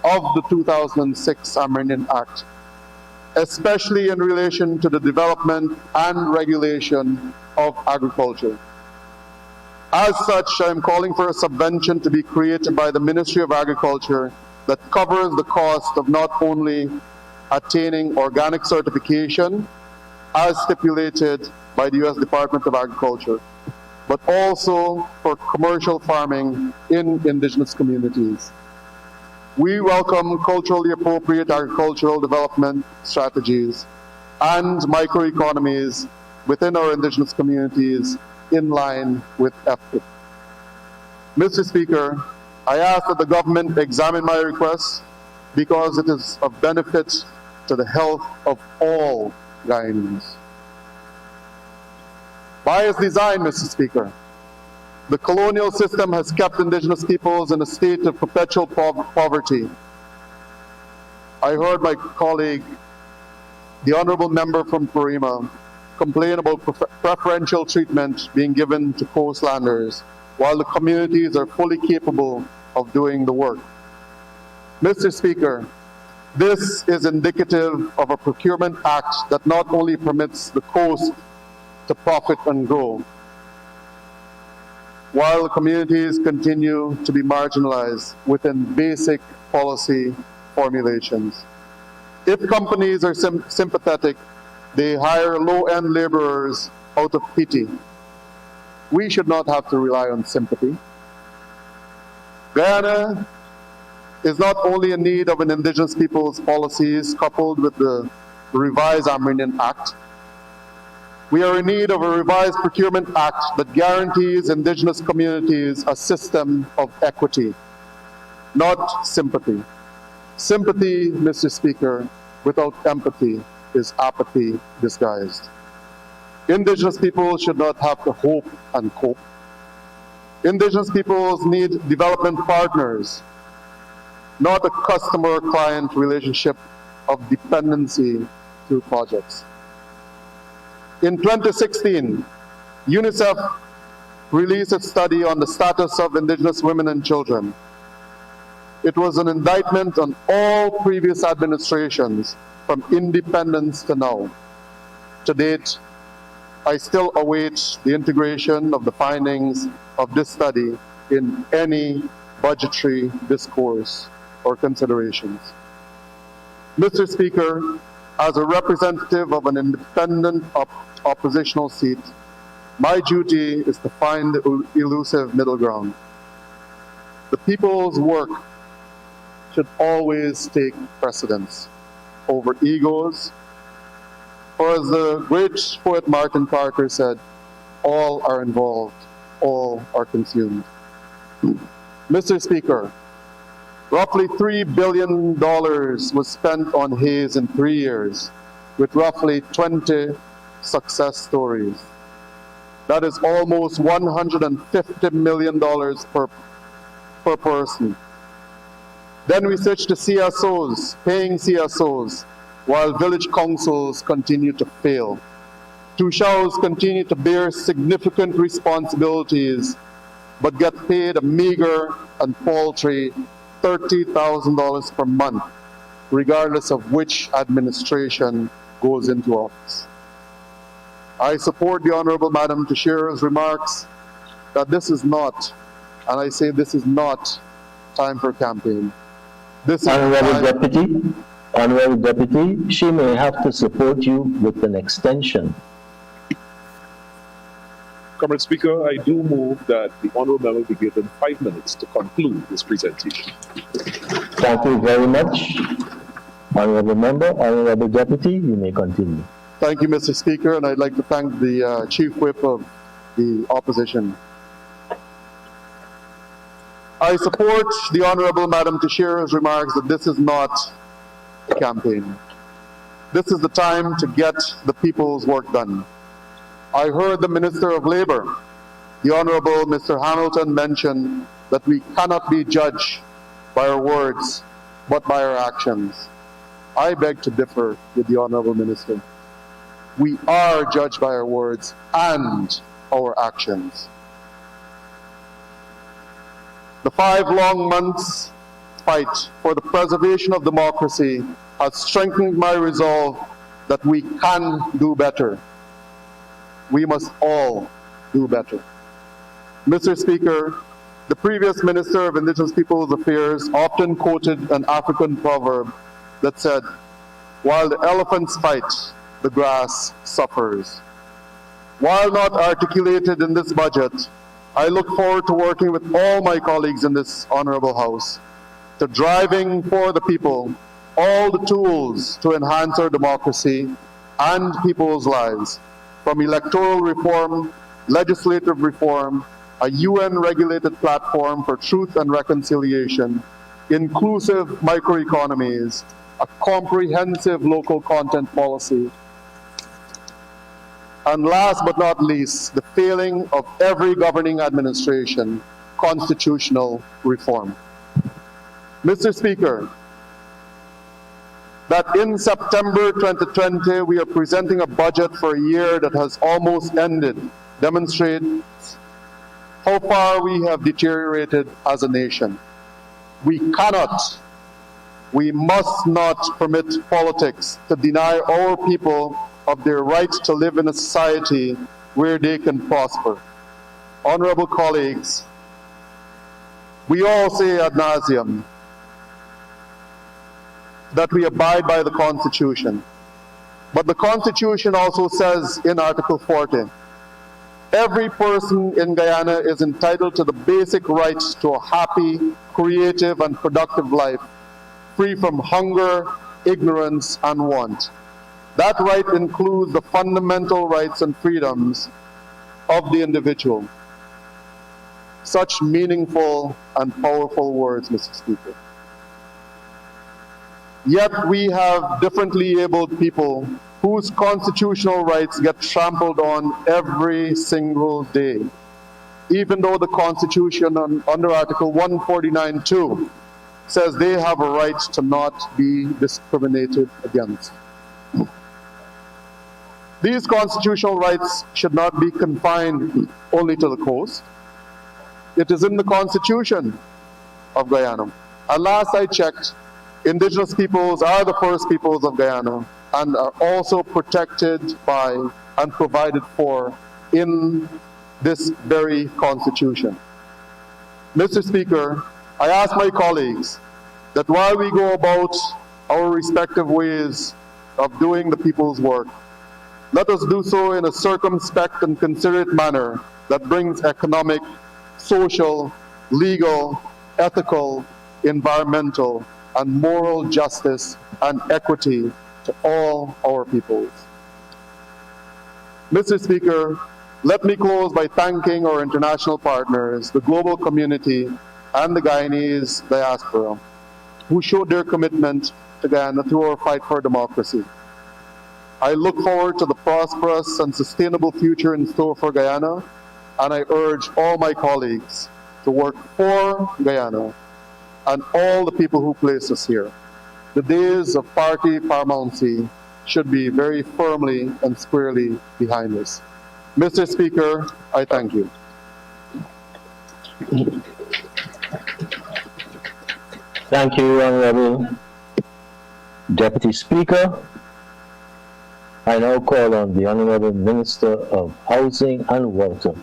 of the 2006 Amendment Act, especially in relation to the development and regulation of agriculture. As such, I am calling for a subvention to be created by the Ministry of Agriculture that covers the cost of not only attaining organic certification as stipulated by the U.S. Department of Agriculture, but also for commercial farming in Indigenous communities. We welcome culturally appropriate agricultural development strategies and microeconomies within our Indigenous communities in line with EFPIC. Mr. Speaker, I ask that the government examine my request because it is of benefit to the health of all Guyanese. By its design, Mr. Speaker, the colonial system has kept Indigenous peoples in a state of perpetual poverty. I heard my colleague, the honorable member from Parima, complain about preferential treatment being given to coastlanders while the communities are fully capable of doing the work. Mr. Speaker, this is indicative of a procurement act that not only permits the coast to profit and grow, while the communities continue to be marginalized within basic policy formulations. If companies are sympathetic, they hire low-end laborers out of pity. We should not have to rely on sympathy. Guyana is not only in need of an Indigenous people's policies coupled with the revised Amendment Act. We are in need of a revised Procurement Act that guarantees Indigenous communities a system of equity, not sympathy. Sympathy, Mr. Speaker, without empathy is apathy disguised. Indigenous people should not have to hope and cope. Indigenous peoples need development partners, not a customer-client relationship of dependency through projects. In 2016, UNICEF released a study on the status of Indigenous women and children. It was an indictment on all previous administrations from independence to now. To date, I still await the integration of the findings of this study in any budgetary discourse or considerations. Mr. Speaker, as a representative of an independent oppositional seat, my duty is to find the elusive middle ground. The people's work should always take precedence over egos, or as the great poet Martin Parker said, all are involved, all are consumed. Mr. Speaker, roughly $3 billion was spent on haze in 3 years, with roughly 20 success stories. That is almost $150 million per person. Then we switch to CSOs, paying CSOs, while village councils continue to fail. Tushals continue to bear significant responsibilities, but get paid a meager and paltry $30,000 per month, regardless of which administration goes into office. I support the Honorable Madam Teixeira's remarks that this is not, and I say this is not, time for campaign. This is Honorable Deputy, she may have to support you with an extension. Comrade Speaker, I do move that the Honourable Member be given 5 minutes to conclude this presentation. Thank you very much. Honorable Member, Honorable Deputy, you may continue. Thank you, Mr. Speaker, and I'd like to thank the Chief Whip of the opposition. I support the Honorable Madam Teixeira's remarks that this is not a campaign. this is the time to get the people's work done. I heard the Minister of Labor, the Honorable Mr. Hamilton, mention that we cannot be judged by our words, but by our actions. I beg to differ with the Honorable Minister. We are judged by our words and our actions. The 5 long months fight for the preservation of democracy has strengthened my resolve that we can do better. We must all do better. Mr. Speaker, the previous Minister of Indigenous Peoples Affairs often quoted an African proverb that said, "While the elephants fight, the grass suffers." While not articulated in this budget, I look forward to working with all my colleagues in this honorable House to driving for the people all the tools to enhance our democracy and people's lives, from electoral reform, legislative reform, a UN-regulated platform for truth and reconciliation, inclusive microeconomies, a comprehensive local content policy, and last but not least, the failing of every governing administration, constitutional reform. Mr. Speaker, that in September 2020 we are presenting a budget for a year that has almost ended demonstrates how far we have deteriorated as a nation. We cannot, we must not permit politics to deny our people of their right to live in a society where they can prosper. Honorable colleagues, we all say ad nauseum that we abide by the Constitution. But the Constitution also says in Article 40, every person in Guyana is entitled to the basic rights to a happy, creative, and productive life, free from hunger, ignorance, and want. That right includes the fundamental rights and freedoms of the individual. Such meaningful and powerful words, Mr. Speaker. Yet we have differently abled people whose constitutional rights get trampled on every single day, even though the Constitution under Article 149(2) says they have a right to not be discriminated against. These constitutional rights should not be confined only to the coast. It is in the Constitution of Guyana. And last I checked, Indigenous peoples are the first peoples of Guyana and are also protected by and provided for in this very Constitution. Mr. Speaker, I ask my colleagues that while we go about our respective ways of doing the people's work, let us do so in a circumspect and considerate manner that brings economic, social, legal, ethical, environmental, and moral justice and equity to all our peoples. Mr. Speaker, let me close by thanking our international partners, the global community, and the Guyanese diaspora, who showed their commitment to Guyana through our fight for democracy. I look forward to the prosperous and sustainable future in store for Guyana, and I urge all my colleagues to work for Guyana and all the people who placed us here. The days of party paramountcy should be very firmly and squarely behind us. Mr. Speaker, I thank you. Thank you, Honorable Deputy Speaker. I now call on the Honorable Minister of Housing and Water,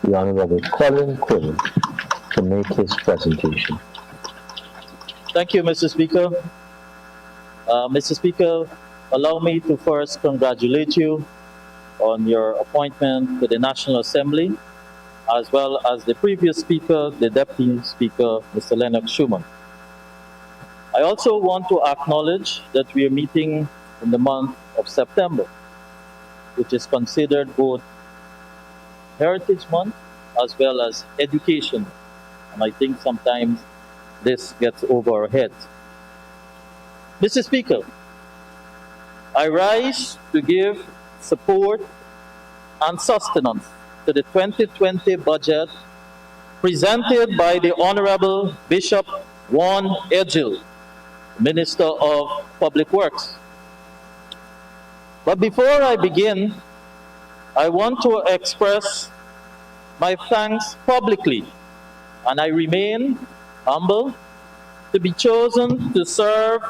the Honorable Colin Quinn, to make his presentation. Thank you, Mr. Speaker. Mr. Speaker, allow me to first congratulate you on your appointment to the National Assembly, as well as the previous Speaker, the Deputy Speaker, Mr. Lennox Schumann. I also want to acknowledge that we are meeting in the month of September, which is considered both Heritage Month as well as Education. And I think sometimes this gets over our heads. Mr. Speaker, I rise to give support and sustenance to the 2020 budget presented by the Honorable Bishop Juan Edgil, Minister of Public Works. But before I begin, I want to express my thanks publicly, and I remain humble to be chosen to serve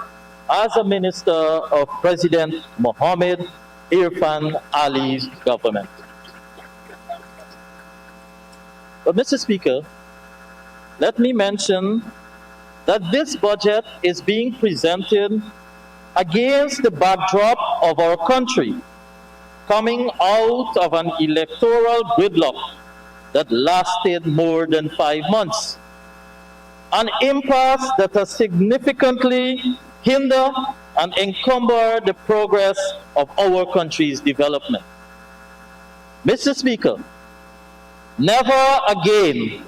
as a minister of President Mohammed Irfan Ali's government. But Mr. Speaker, let me mention that this budget is being presented against the backdrop of our country coming out of an electoral gridlock that lasted more than 5 months, an impasse that has significantly hindered and encumbered the progress of our country's development. Mr. Speaker, never again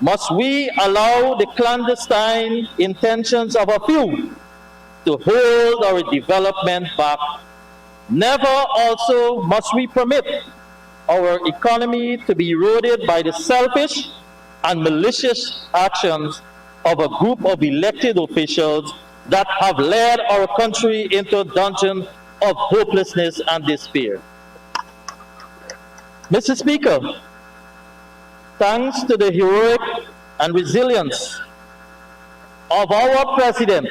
must we allow the clandestine intentions of a few to hold our development back. Never also must we permit our economy to be eroded by the selfish and malicious actions of a group of elected officials that have led our country into a dungeon of hopelessness and despair. Mr. Speaker, thanks to the heroic and resilience of our President,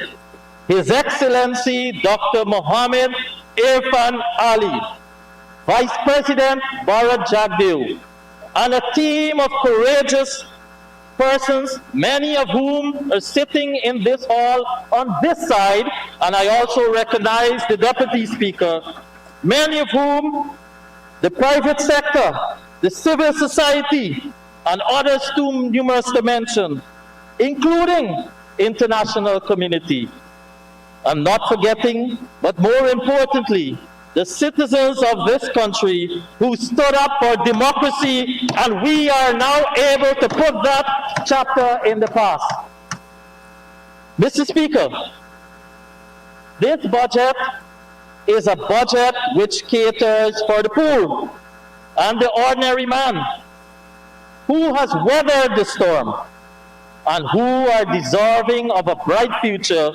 His Excellency Dr. Mohammed Irfan Ali, Vice President Bharat Jagdeo, and a team of courageous persons, many of whom are sitting in this hall on this side, and I also recognize the Deputy Speaker, many of whom the private sector, the civil society, and others too numerous to mention, including international community. I'm not forgetting, but more importantly, the citizens of this country who stood up for democracy, and we are now able to put that chapter in the past. Mr. Speaker, this budget is a budget which caters for the poor and the ordinary man who has weathered the storm and who are deserving of a bright future.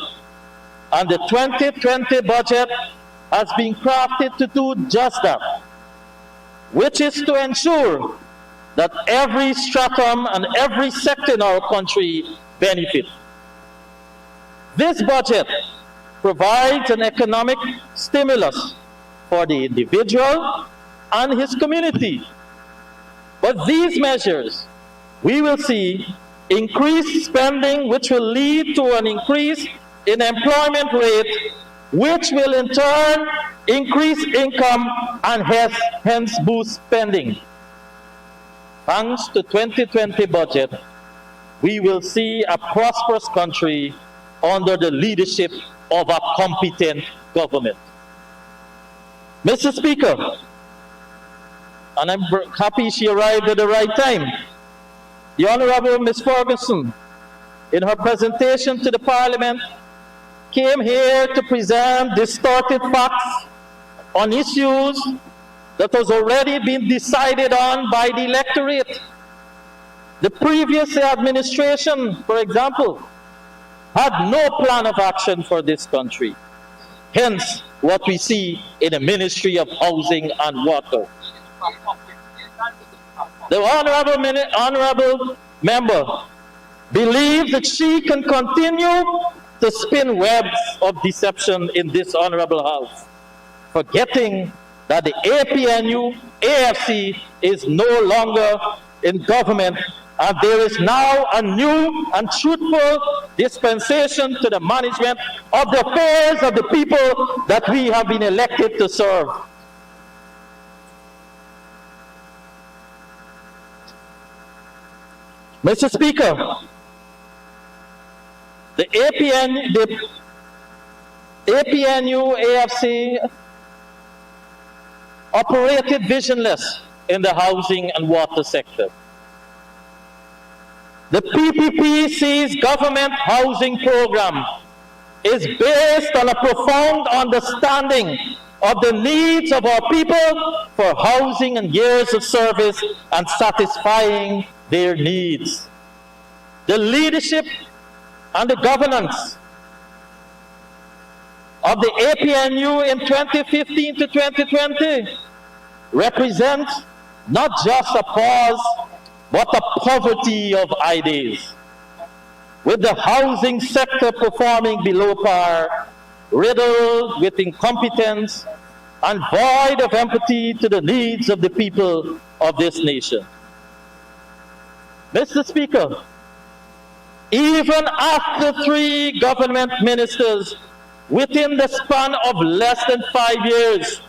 And the 2020 budget has been crafted to do just that, which is to ensure that every stratum and every sector in our country benefit. This budget provides an economic stimulus for the individual and his community. But these measures, we will see increased spending, which will lead to an increase in employment rate, which will in turn increase income and hence boost spending. Thanks to 2020 budget, we will see a prosperous country under the leadership of a competent government. Mr. Speaker, and I'm happy she arrived at the right time, the Honorable Ms. Ferguson, in her presentation to the Parliament, came here to present distorted facts on issues that has already been decided on by the electorate. The previous administration, for example, had no plan of action for this country. Hence, what we see in the Ministry of Housing and Water. The honorable member believes that she can continue to spin webs of deception in this honorable house, forgetting that the APNU, AFC is no longer in government, and there is now a new and truthful dispensation to the management of the affairs of the people that we have been elected to serve. Mr. Speaker, the APNU AFC operated visionless in the housing and water sector. The PPP sees government housing program is based on a profound understanding of the needs of our people for housing and years of service and satisfying their needs. The leadership and the governance of the APNU in 2015 to 2020 represents not just a pause, but a poverty of ideas, with the housing sector performing below par, riddled with incompetence and void of empathy to the needs of the people of this nation. Mr. Speaker, even after 3 government ministers within the span of less than 5 years,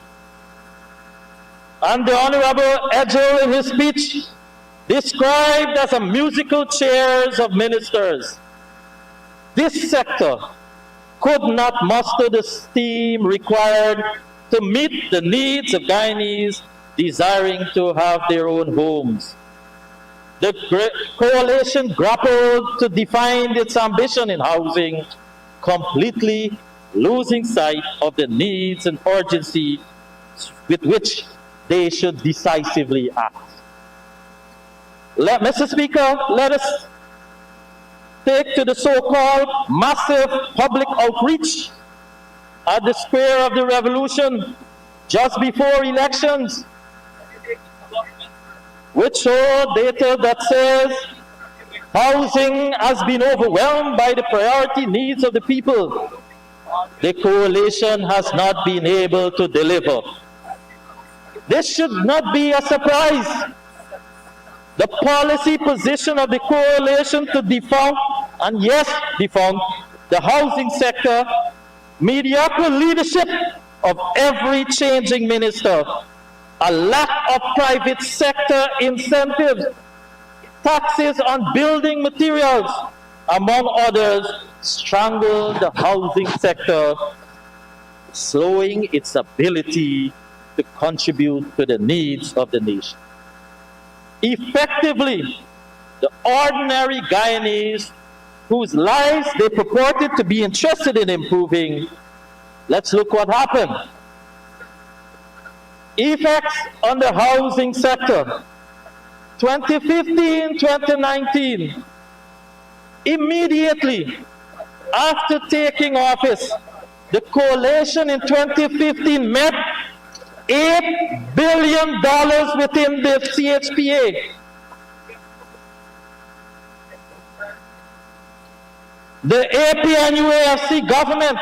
and the Honorable Edgell in his speech described as a musical chairs of ministers, this sector could not muster the steam required to meet the needs of Guyanese desiring to have their own homes. The coalition grappled to define its ambition in housing, completely losing sight of the needs and urgency with which they should decisively act. Mr. Speaker, let us take to the so-called massive public outreach at the Square of the Revolution just before elections, which show data that says housing has been overwhelmed by the priority needs of the people. The coalition has not been able to deliver. This should not be a surprise. The policy position of the coalition to defunct, and yes, defunct, the housing sector, mediocre leadership of every changing minister, a lack of private sector incentives, taxes on building materials, among others, strangle the housing sector, slowing its ability to contribute to the needs of the nation. Effectively, the ordinary Guyanese whose lives they purported to be interested in improving, let's look what happened. Effects on the housing sector, 2015-2019, immediately after taking office, the coalition in 2015 met $8 billion within the CHPA. The APNUAFC government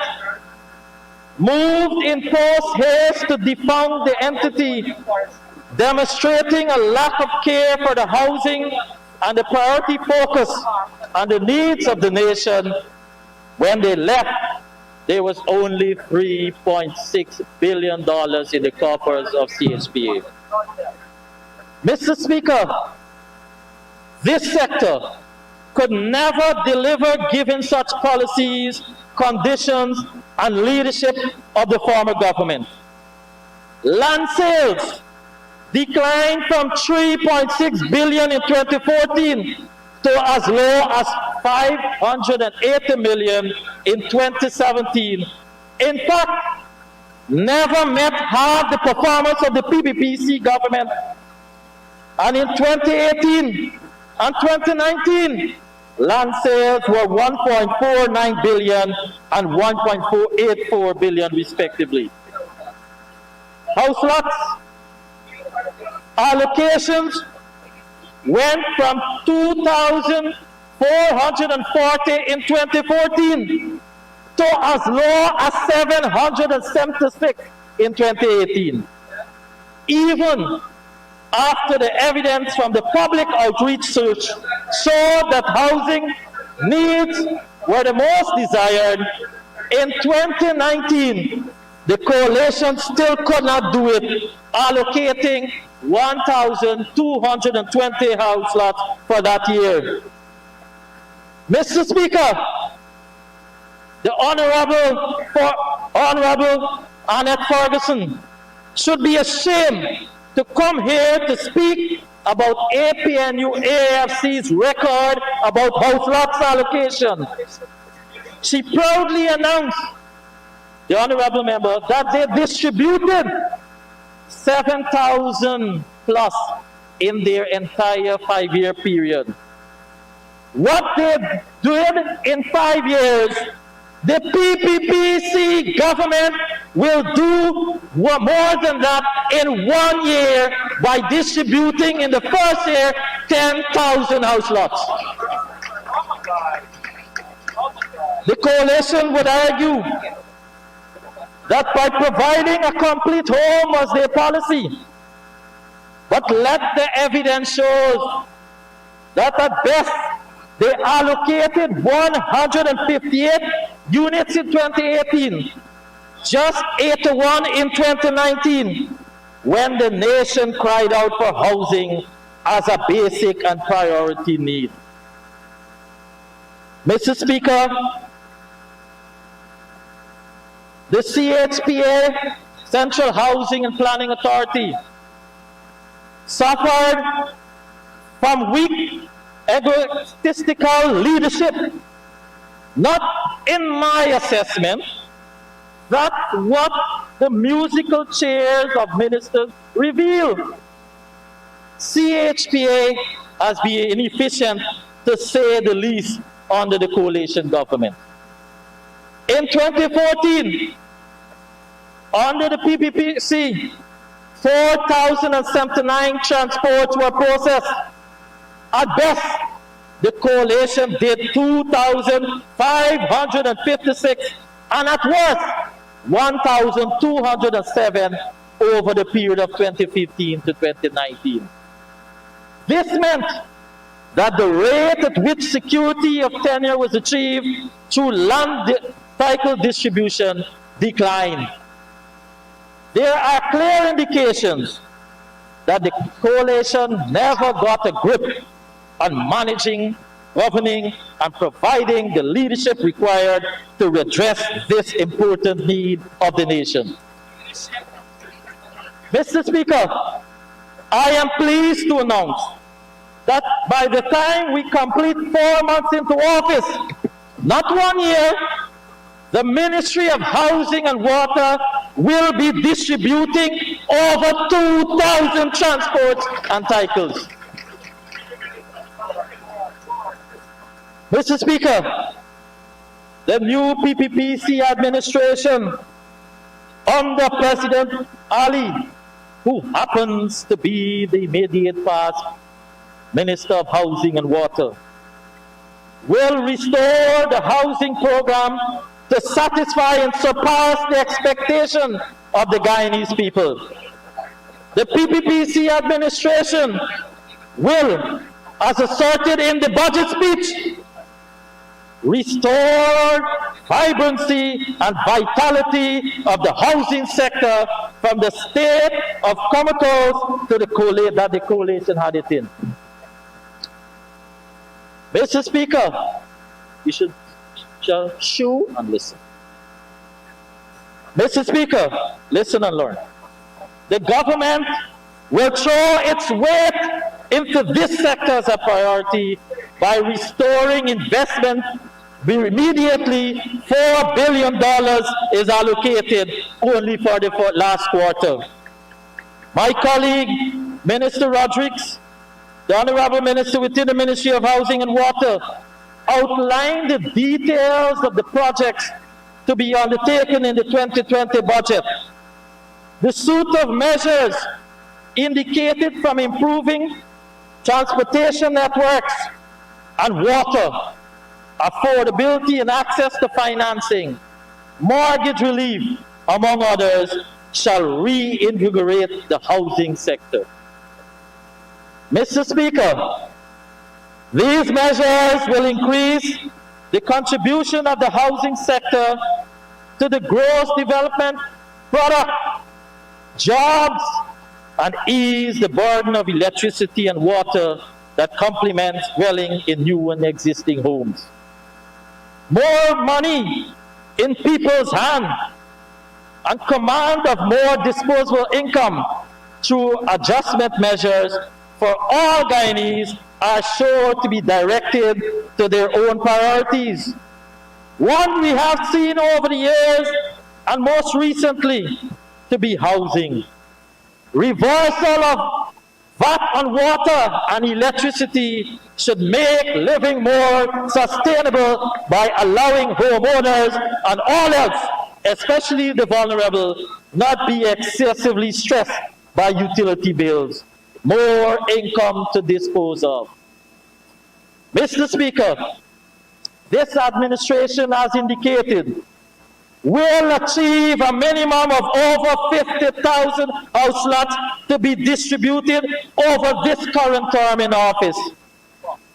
moved in post-haste to defunct the entity, demonstrating a lack of care for the housing and the priority focus on the needs of the nation. When they left, there was only $3.6 billion in the coffers of CHPA. Mr. Speaker, this sector could never deliver given such policies, conditions, and leadership of the former government. Land sales declined from $3.6 billion in 2014 to as low as $580 million in 2017. In fact, never met half the performance of the PBPC government. And in 2018 and 2019, land sales were $1.49 billion and $1.484 billion respectively. House lots allocations went from 2,440 in 2014 to as low as 776 in 2018. Even after the evidence from the public outreach search showed that housing needs were the most desired, in 2019, the coalition still could not do it, allocating 1,220 house lots for that year. Mr. Speaker, the Honorable Annette Ferguson should be ashamed to come here to speak about APNU AFC's record about house lots allocation. she proudly announced, the honorable member, that they distributed 7,000 plus in their entire 5-year period. What they did in 5 years, the PPPC government will do more than that in 1 year by distributing in the first year 10,000 house lots. The coalition would argue that by providing a complete home was their policy. But let the evidence show that at best they allocated 158 units in 2018, just 81 in 2019, when the nation cried out for housing as a basic and priority need. Mr. Speaker, the CHPA, Central Housing and Planning Authority, suffered from weak egotistical leadership. Not in my assessment. That's what the musical chairs of ministers reveal. CHPA has been inefficient, to say the least, under the coalition government. In 2014, under the PPPC, 4,079 transports were processed. At best, the coalition did 2,556, and at worst, 1,207 over the period of 2015 to 2019. This meant that the rate at which security of tenure was achieved through land cycle distribution declined. There are clear indications that the coalition never got a grip on managing, governing, and providing the leadership required to address this important need of the nation. Mr. Speaker, I am pleased to announce that by the time we complete 4 months into office, not 1 year, the Ministry of Housing and Water will be distributing over 2,000 transports and titles. Mr. Speaker, the new PPPC administration under President Ali, who happens to be the immediate past Minister of Housing and Water, will restore the housing program to satisfy and surpass the expectation of the Guyanese people. The PPPC administration will, as asserted in the budget speech, restore vibrancy and vitality of the housing sector from the state of comatose to the coalition that the coalition had it in. Mr. Speaker, you should chew and listen. Mr. Speaker, listen and learn. The government will throw its weight into this sector as a priority by restoring investment. Immediately, $4 billion is allocated only for the last quarter. My colleague, Minister Rodriguez, the Honorable Minister within the Ministry of Housing and Water, outlined the details of the projects to be undertaken in the 2020 budget. The suite of measures indicated from improving transportation networks and water, affordability and access to financing, mortgage relief, among others, shall reinvigorate the housing sector. Mr. Speaker, these measures will increase the contribution of the housing sector to the gross development product, jobs, and ease the burden of electricity and water that complements dwelling in new and existing homes. More money in people's hands and command of more disposable income through adjustment measures for all Guyanese are sure to be directed to their own priorities. One we have seen over the years, and most recently, to be housing. Reversal of VAT on water and electricity should make living more sustainable by allowing homeowners and all else, especially the vulnerable, not be excessively stressed by utility bills. More income to dispose of. Mr. Speaker, this administration has indicated will achieve a minimum of over 50,000 house lots to be distributed over this current term in office.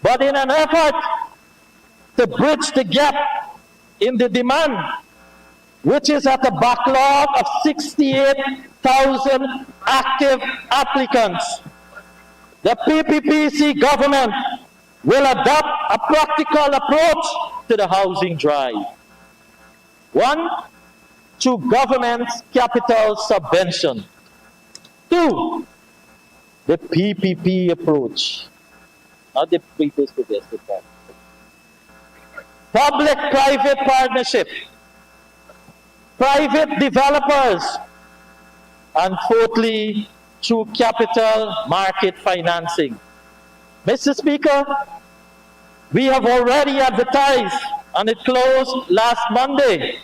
But in an effort to bridge the gap in the demand, which is at a backlog of 68,000 active applicants, the PPPC government will adopt a practical approach to the housing drive. One, through government's capital subvention. Two, the PPP approach, not the previous suggested one. Public-private partnership, private developers, and fourthly, through capital market financing. Mr. Speaker, we have already advertised, and it closed last Monday,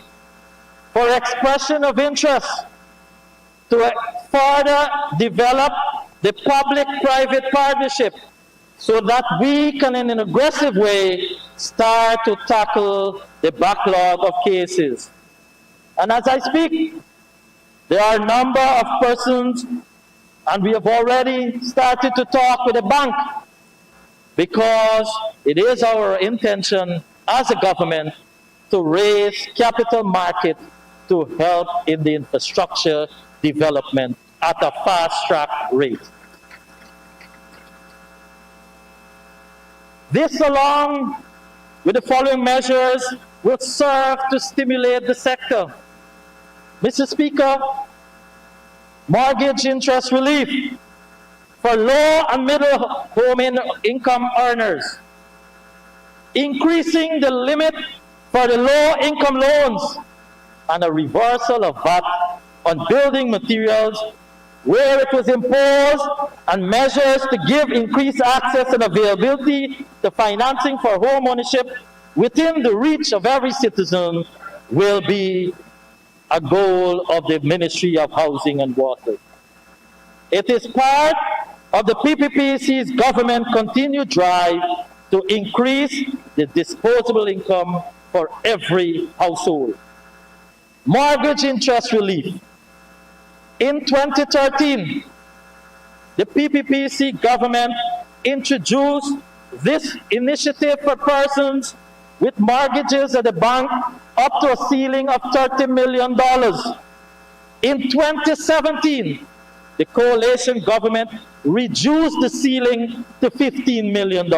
for expression of interest to further develop the public-private partnership so that we can, in an aggressive way, start to tackle the backlog of cases. And as I speak, there are a number of persons, and we have already started to talk with the bank, because it is our intention as a government to raise capital market to help in the infrastructure development at a fast-track rate. This, along with the following measures, will serve to stimulate the sector. Mr. Speaker, mortgage interest relief for low and middle home income earners, increasing the limit for the low income loans, and a reversal of VAT on building materials where it was imposed, and measures to give increased access and availability to financing for home ownership within the reach of every citizen will be a goal of the Ministry of Housing and Water. It is part of the PPPC's government continued drive to increase the disposable income for every household. Mortgage interest relief. In 2013, the PPPC government introduced this initiative for persons with mortgages at the bank up to a ceiling of $30 million. In 2017, the coalition government reduced the ceiling to $15 million.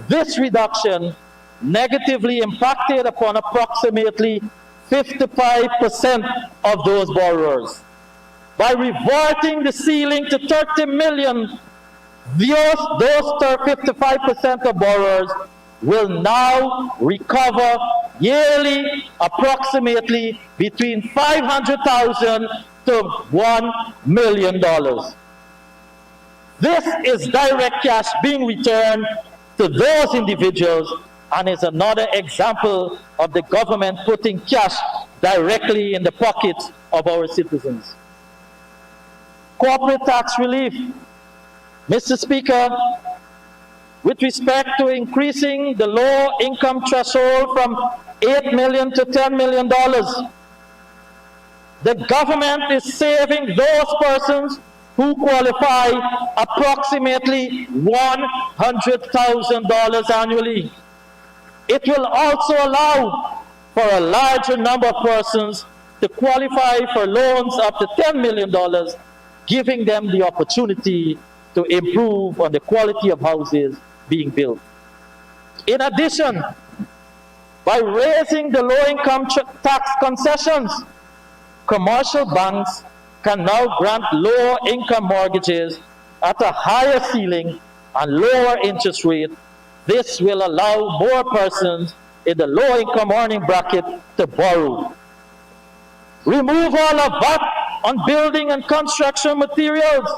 This reduction negatively impacted upon approximately 55% of those borrowers. By reverting the ceiling to $30 million, those 55% of borrowers will now recover yearly approximately between $500,000 to $1 million. This is direct cash being returned to those individuals, and is another example of the government putting cash directly in the pockets of our citizens. Corporate tax relief. Mr. Speaker, with respect to increasing the low income threshold from $8 million to $10 million, the government is saving those persons who qualify approximately $100,000 annually. It will also allow for a larger number of persons to qualify for loans up to $10 million, giving them the opportunity to improve on the quality of houses being built. In addition, by raising the low-income tax concessions, commercial banks can now grant low-income mortgages at a higher ceiling and lower interest rate. This will allow more persons in the low-income earning bracket to borrow. Remove all of VAT on building and construction materials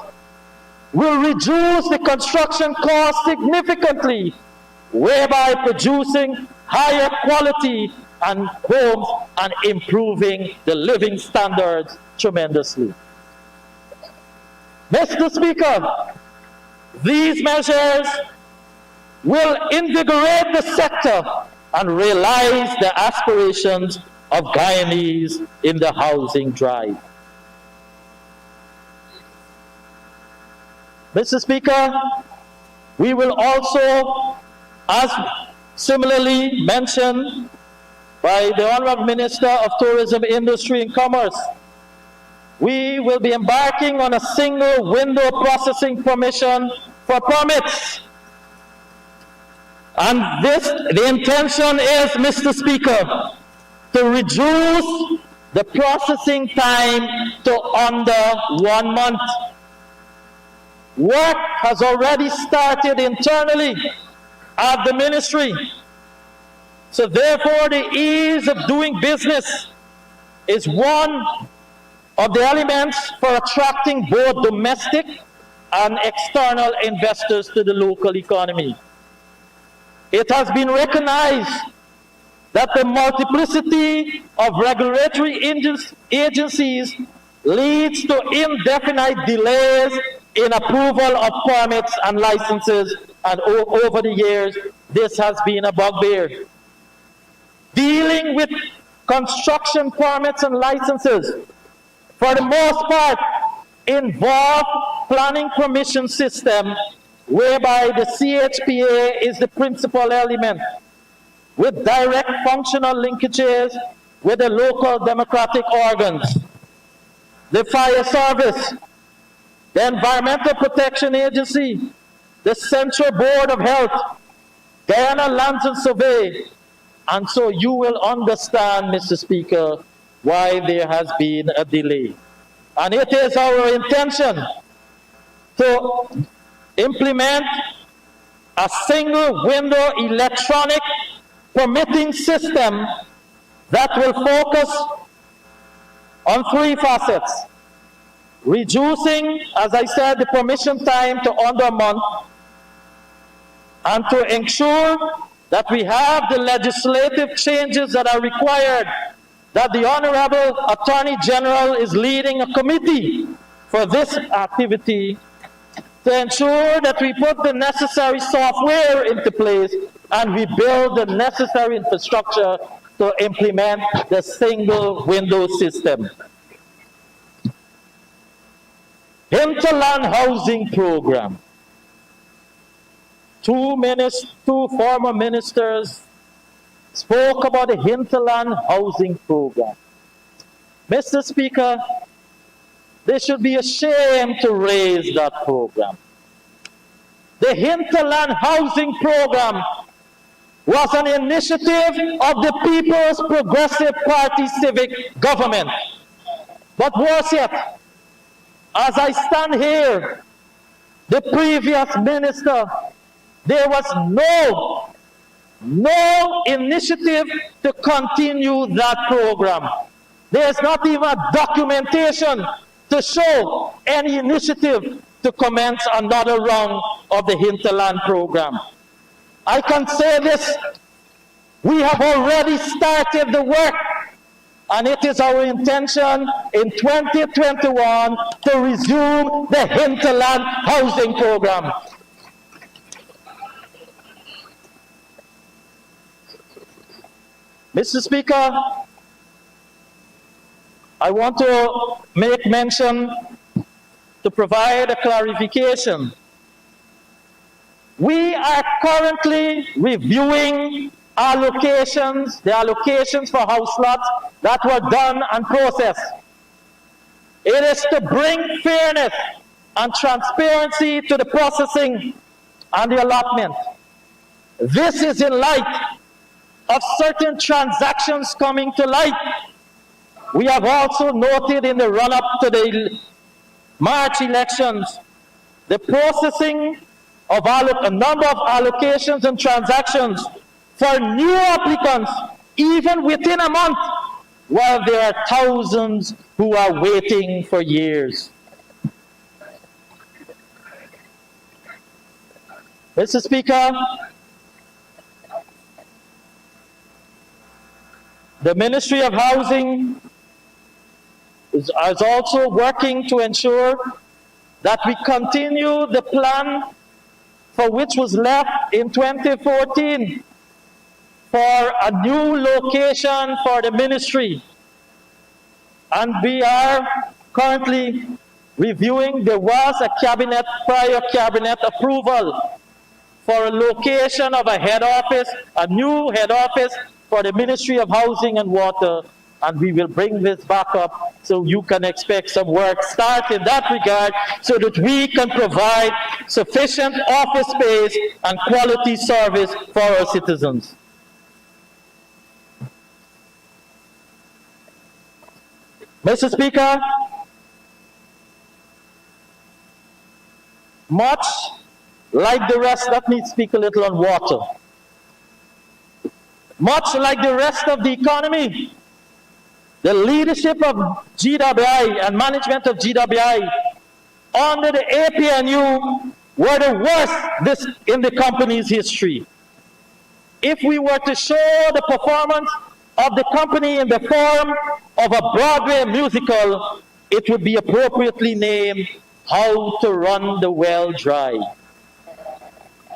will reduce the construction cost significantly, whereby producing higher quality and homes and improving the living standards tremendously. Mr. Speaker, these measures will invigorate the sector and realize the aspirations of Guyanese in the housing drive. Mr. Speaker, we will also, as similarly mentioned by the Honorable Minister of Tourism, Industry and Commerce, we will be embarking on a single window processing permission for permits. And the intention is, Mr. Speaker, to reduce the processing time to under 1 month. Work has already started internally at the ministry. So therefore, the ease of doing business is one of the elements for attracting both domestic and external investors to the local economy. It has been recognized that the multiplicity of regulatory agencies leads to indefinite delays in approval of permits and licenses, and over the years, this has been a bugbear. Dealing with construction permits and licenses, for the most part, involve planning permission system, whereby the CHPA is the principal element, with direct functional linkages with the local democratic organs, the fire service, the Environmental Protection Agency, the Central Board of Health, Guyana Lands and Survey. And so you will understand, Mr. Speaker, why there has been a delay. And it is our intention to implement a single window electronic permitting system that will focus on 3 facets: reducing, as I said, the permission time to under a month, and to ensure that we have the legislative changes that are required, that the Honorable Attorney General is leading a committee for this activity to ensure that we put the necessary software into place and we build the necessary infrastructure to implement the single window system. Hinterland housing program. Two former ministers spoke about the hinterland housing program. Mr. Speaker, they should be ashamed to raise that program. The hinterland housing program was an initiative of the People's Progressive Party civic government. But worse yet, as I stand here, the previous minister, there was no initiative to continue that program. There's not even a documentation to show any initiative to commence another round of the hinterland program. I can say this, we have already started the work, and it is our intention in 2021 to resume the hinterland housing program. Mr. Speaker, I want to make mention to provide a clarification. We are currently reviewing allocations, the allocations for house lots that were done and processed. It is to bring fairness and transparency to the processing and the allotment. This is in light of certain transactions coming to light. We have also noted in the run-up to the March elections, the processing of a number of allocations and transactions for new applicants, even within a month, while there are thousands who are waiting for years. Mr. Speaker, the Ministry of Housing is also working to ensure that we continue the plan for which was left in 2014 for a new location for the ministry. And we are currently reviewing, there was a prior cabinet approval for a location of a head office, a new head office for the Ministry of Housing and Water, and we will bring this back up so you can expect some work start in that regard so that we can provide sufficient office space and quality service for our citizens. Mr. Speaker, much like the rest, let me speak a little on water. Much like the rest of the economy, the leadership of GWI and management of GWI under the APNU were the worst in the company's history. If we were to show the performance of the company in the form of a Broadway musical, it would be appropriately named How to Run the Well Dry.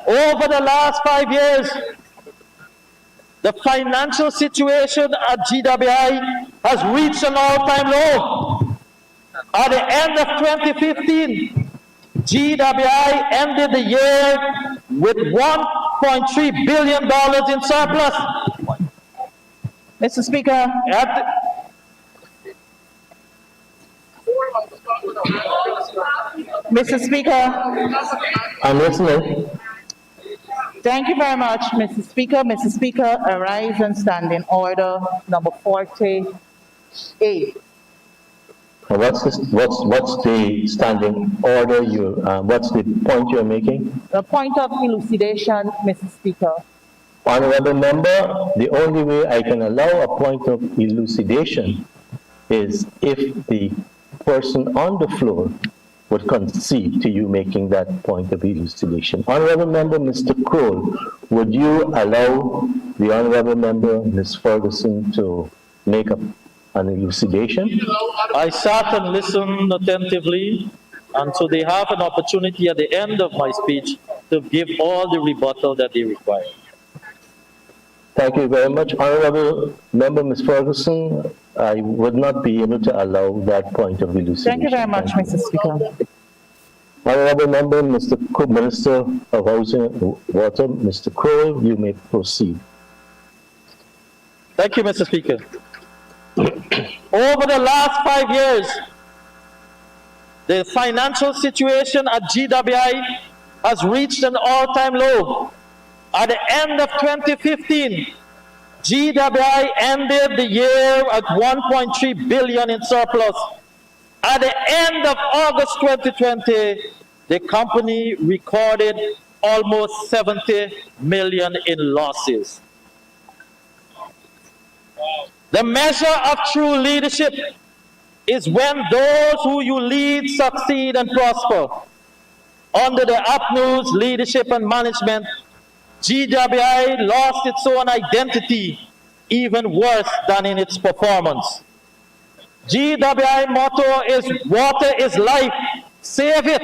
Over the last 5 years, the financial situation at GWI has reached an all-time low. At the end of 2015, GWI ended the year with $1.3 billion in surplus. Mr. Speaker, Mr. Speaker, I'm listening. thank you very much, Mr. Speaker. Mr. Speaker, arise and stand in order, number 48. What's the standing order what's the point you're making? The point of elucidation, Mr. Speaker. Honorable member, the only way I can allow a point of elucidation is if the person on the floor would concede to you making that point of elucidation. Honorable member, Mr. Kroll, would you allow the honorable member, Ms. Ferguson, to make an elucidation? I sat and listened attentively, and so they have an opportunity at the end of my speech to give all the rebuttal that they require. Thank you very much. Honorable member, Ms. Ferguson, I would not be able to allow that point of elucidation. Thank you very much, Mr. Speaker. Honorable member, Minister of Housing and Water, Mr. Crowell, you may proceed. Thank you, Mr. Speaker. Over the last 5 years, the financial situation at GWI has reached an all-time low. At the end of 2015, GWI ended the year at $1.3 billion in surplus. At the end of August 2020, the company recorded almost $70 million in losses. The measure of true leadership is when those who you lead succeed and prosper. Under the APNU's leadership and management, GWI lost its own identity even worse than in its performance. GWI motto is water is life, save it.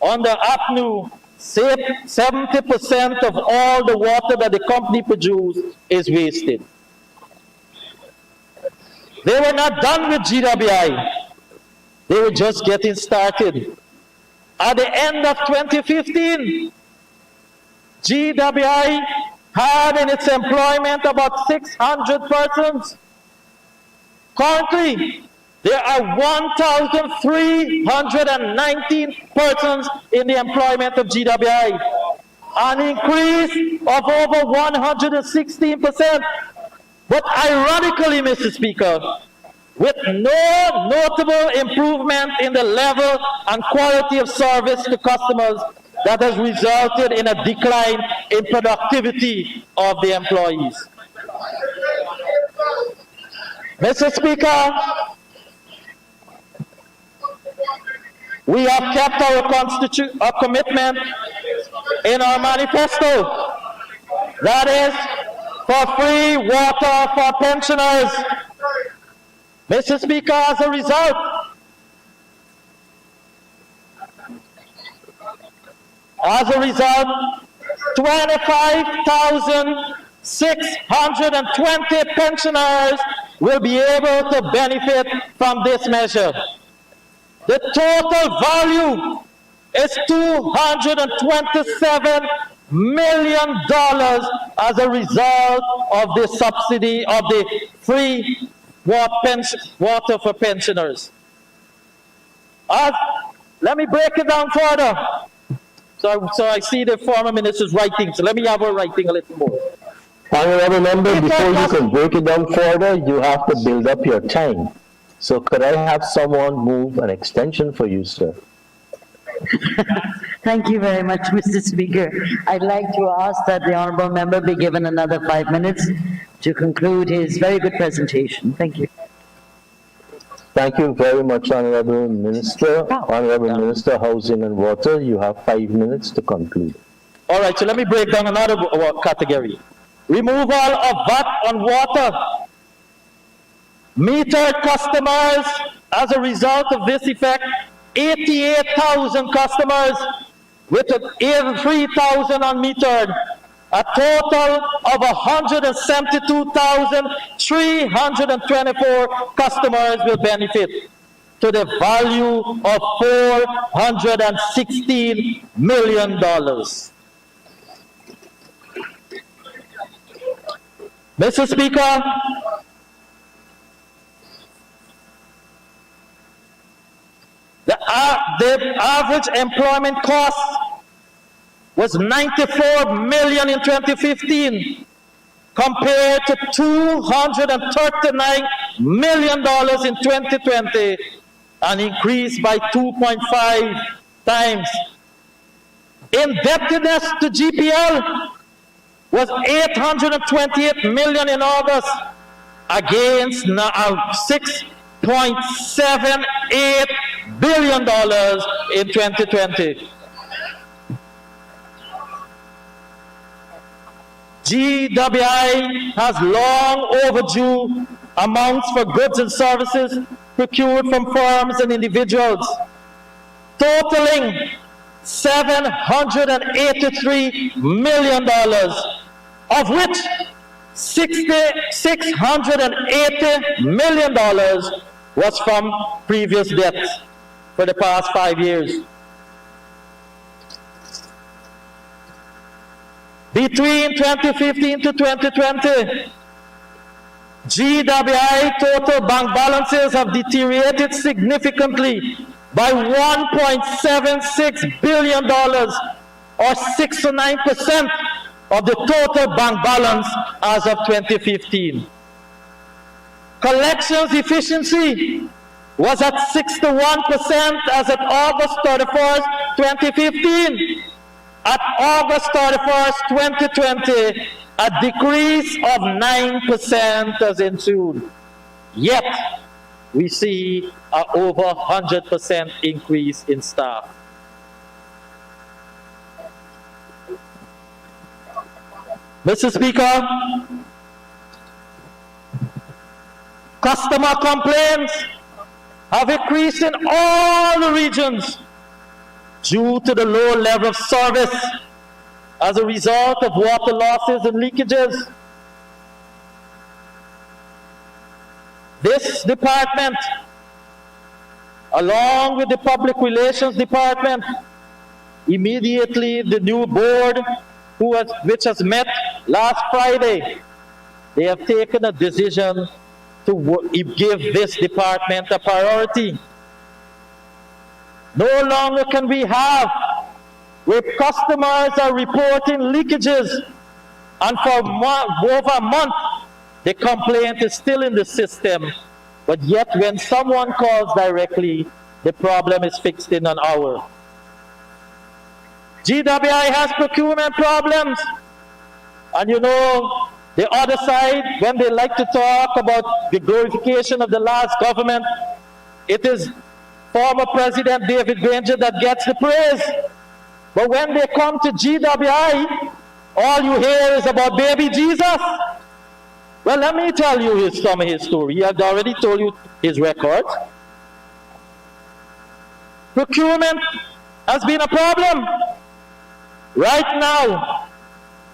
Under APNU, 70% of all the water that the company produces is wasted. They were not done with GWI. They were just getting started. At the end of 2015, GWI had in its employment about 600 persons. Currently, there are 1,319 persons in the employment of GWI, an increase of over 116%. But ironically, Mr. Speaker, with no notable improvement in the level and quality of service to customers, that has resulted in a decline in productivity of the employees. Mr. Speaker, we have kept our commitment in our manifesto. That is for free water for pensioners. Mr. Speaker, as a result, As a result, 25,620 pensioners will be able to benefit from this measure. The total value is $227 million as a result of the subsidy of the free water for pensioners. Let me break it down further. So I see the former minister's writing, so let me have her writing a little more. Honorable member, before you can break it down further, you have to build up your time. So could I have someone move an extension for you, sir? Thank you very much, Mr. Speaker. I'd like to ask that the honourable member be given another 5 minutes to conclude his very good presentation. Thank you. Thank you very much, Honorable Minister. Honorable Minister, Housing and Water, you have 5 minutes to conclude. All right, so let me break down another category. Removal of VAT on water. Metered customers, as a result of this effect, 88,000 customers with 83,000 unmetered. A total of 172,324 customers will benefit to the value of $416 million. Mr. Speaker, the average employment cost was $94 million in 2015 compared to $239 million in 2020, an increase by 2.5 times. Indebtedness to GPL was $828 million in August against $6.78 billion in 2020. GWI has long overdue amounts for goods and services procured from firms and individuals, totaling $783 million, of which $680 million was from previous debts for the past 5 years. Between 2015 to 2020, GWI total bank balances have deteriorated significantly by $1.76 billion, or 69% of the total bank balance as of 2015. Collections efficiency was at 61% as of August 31st, 2015. At August 31st, 2020, a decrease of 9% has ensued. Yet, we see an over 100% increase in staff. Mr. Speaker, customer complaints have increased in all the regions due to the low level of service as a result of water losses and leakages. This department, along with the Public Relations Department, immediately the new board, which has met last Friday, they have taken a decision to give this department a priority. No longer can we have where customers are reporting leakages, and for over a month, the complaint is still in the system, but yet when someone calls directly, the problem is fixed in an hour. GWI has procurement problems. And you know, the other side, when they like to talk about the glorification of the last government, it is former President David Granger that gets the praise. But when they come to GWI, all you hear is about baby Jesus. Well, let me tell you some of his story. He had already told you his record. Procurement has been a problem. Right now,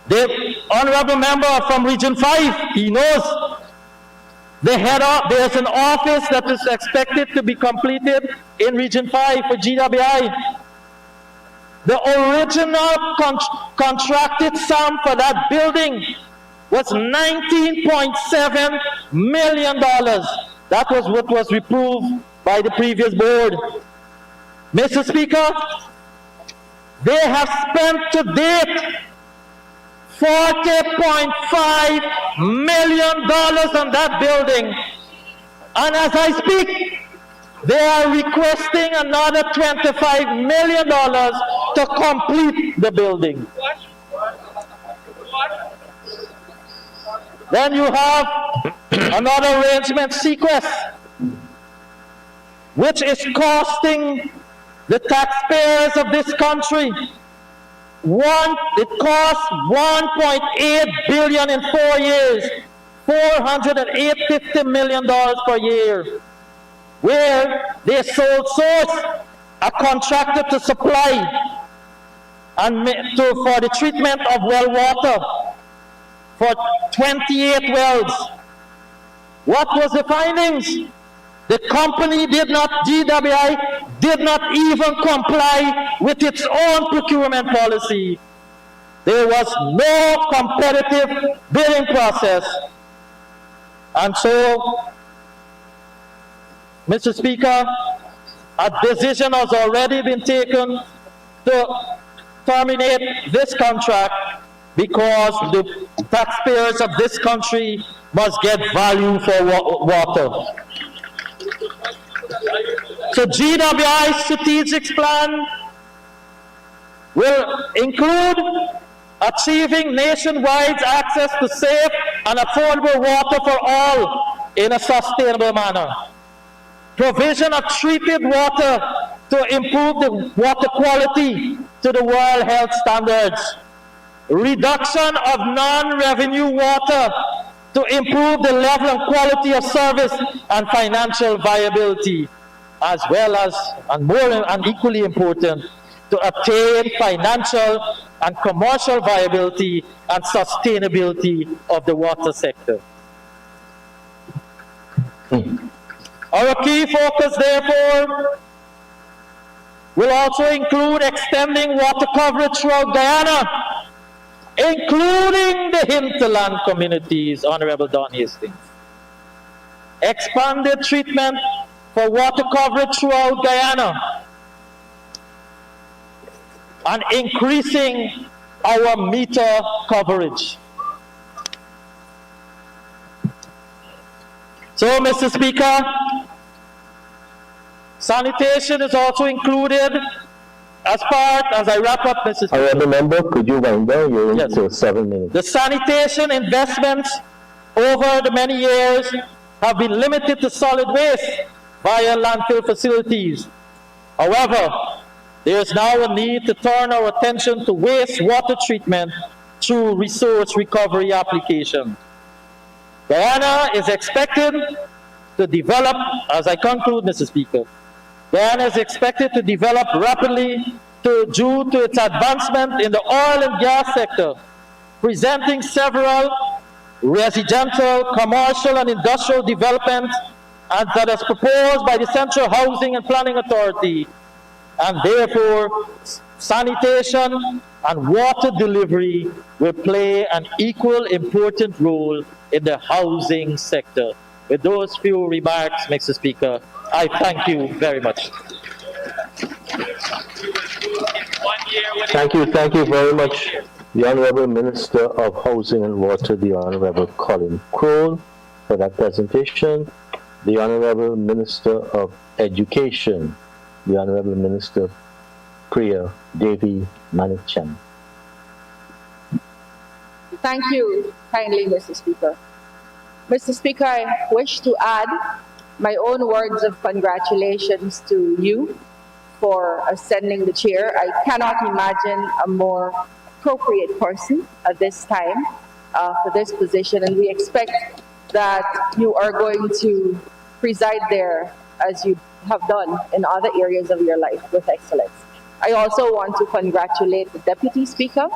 the honorable member from Region 5, he knows there's an office that is expected to be completed in Region 5 for GWI. The original contracted sum for that building was $19.7 million. That was what was approved by the previous board. Mr. Speaker, they have spent to date $40.5 million on that building. And as I speak, they are requesting another $25 million to complete the building. Then you have another arrangement, Sequest, which is costing the taxpayers of this country it costs $1.8 billion in 4 years, $450 million per year, where they sole source a contractor to supply for the treatment of well water for 28 wells. What was the findings? The company GWI did not even comply with its own procurement policy. There was no competitive bidding process. And so, Mr. Speaker, a decision has already been taken to terminate this contract because the taxpayers of this country must get value for water. So GWI's strategic plan will include achieving nationwide access to safe and affordable water for all in a sustainable manner. Provision of treated water to improve the water quality to the World Health Standards. Reduction of non-revenue water to improve the level and quality of service and financial viability, as well as, and equally important, to obtain financial and commercial viability and sustainability of the water sector. Our key focus, therefore, will also include extending water coverage throughout Guyana, including the hinterland communities, Honorable Don Hastings. Expanded treatment for water coverage throughout Guyana, and increasing our meter coverage. So, Mr. Speaker, sanitation is also included as part, as I wrap up, Mr. Speaker. Honorable member, could you wind down? You're into 7 minutes. The sanitation investments over the many years have been limited to solid waste via landfill facilities. However, there is now a need to turn our attention to wastewater treatment through resource recovery application. Guyana is expected to develop, as I conclude, Mr. Speaker, Guyana is expected to develop rapidly due to its advancement in the oil and gas sector, presenting several residential, commercial, and industrial developments that is proposed by the Central Housing and Planning Authority, and therefore sanitation and water delivery will play an equal important role in the housing sector. With those few remarks, Mr. Speaker, I thank you very much. Thank you very much, the Honorable Minister of Housing and Water, the Honorable Colin Crowell, for that presentation. The Honorable Minister of Education, the Honorable Minister Priya Devi Manichan. Thank you kindly, Mr. Speaker. Mr. Speaker, I wish to add my own words of congratulations to you for ascending the chair. I cannot imagine a more appropriate person at this time for this position, and we expect that you are going to preside there as you have done in other areas of your life with excellence. I also want to congratulate the Deputy Speaker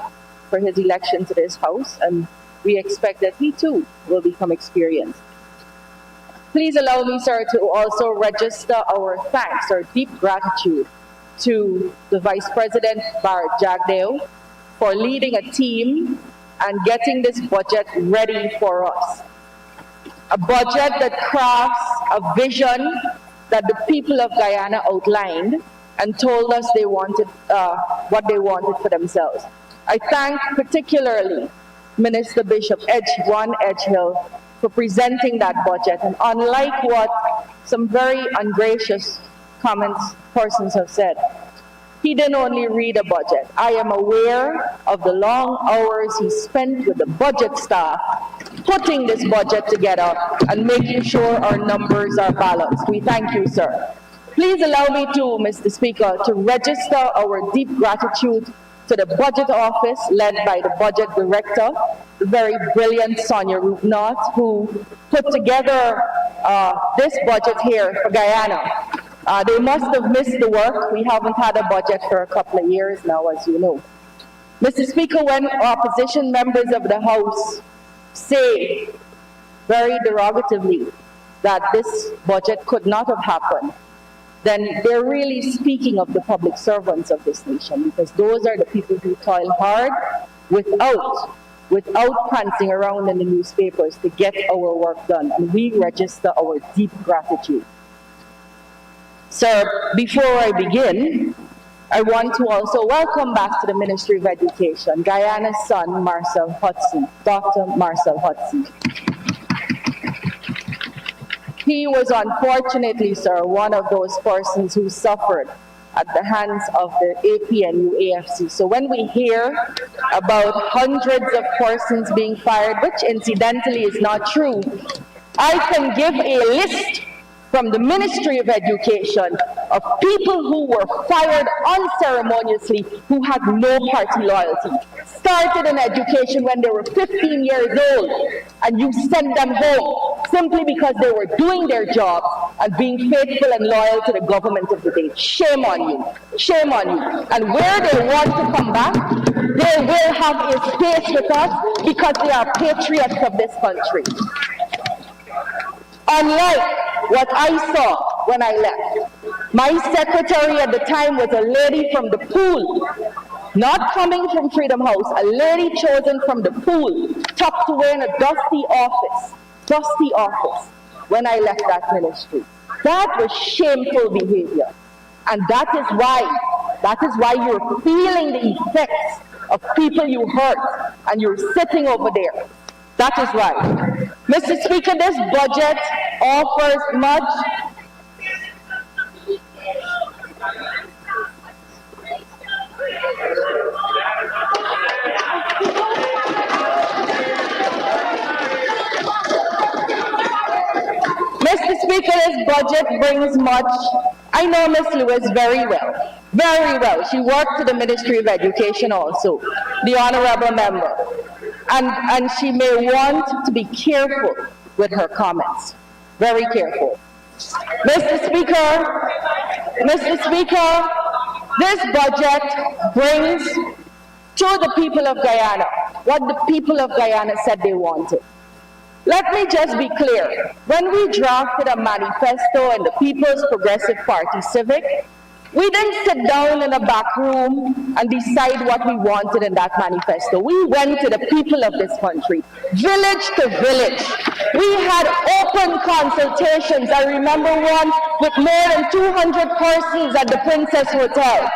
for his election to this House, and we expect that he too will become experienced. Please allow me, sir, to also register our thanks, our deep gratitude to the Vice President, Bharat Jagdeo, for leading a team and getting this budget ready for us. A budget that crafts a vision that the people of Guyana outlined and told us they wanted what they wanted for themselves. I thank particularly Minister Bishop Edgehill for presenting that budget. And unlike what some very ungracious persons have said, he didn't only read a budget. I am aware of the long hours he spent with the budget staff putting this budget together and making sure our numbers are balanced. We thank you, sir. Please allow me to, Mr. Speaker, to register our deep gratitude to the Budget Office led by the Budget Director, the very brilliant Sonia Rupnath, who put together this budget here for Guyana. They must have missed the work. We haven't had a budget for a couple of years now, as you know. Mr. Speaker, when opposition members of the House say very derogatively that this budget could not have happened, then they're really speaking of the public servants of this nation, because those are the people who toil hard without prancing around in the newspapers to get our work done, and we register our deep gratitude. Sir, before I begin, I want to also welcome back to the Ministry of Education Guyana's son, Marcel Hudson, Dr. Marcel Hudson. He was unfortunately, sir, one of those persons who suffered at the hands of the APNU AFC. So when we hear about hundreds of persons being fired, which incidentally is not true, I can give a list from the Ministry of Education of people who were fired unceremoniously who had no party loyalty. Started in education when they were 15 years old, and you sent them home simply because they were doing their job and being faithful and loyal to the government of the day. Shame on you. Shame on you. And where they want to come back, they will have a space with us because they are patriots of this country. Unlike what I saw when I left, my secretary at the time was a lady from the pool, not coming from Freedom House, a lady chosen from the pool, tucked away in a dusty office, when I left that ministry. That was shameful behavior. And that is why you're feeling the effects of people you hurt, and you're sitting over there. That is why. Mr. Speaker, this budget offers much. Mr. Speaker, this budget brings much. I know Ms. Lewis very well. Very well. She worked for the Ministry of Education also, the honorable member. And she may want to be careful with her comments. Very careful. Mr. Speaker, this budget brings to the people of Guyana what the people of Guyana said they wanted. Let me just be clear. When we drafted a manifesto in the People's Progressive Party Civic, we didn't sit down in a back room and decide what we wanted in that manifesto. We went to the people of this country, village to village. We had open consultations. I remember one with more than 200 persons at the Princess Hotel,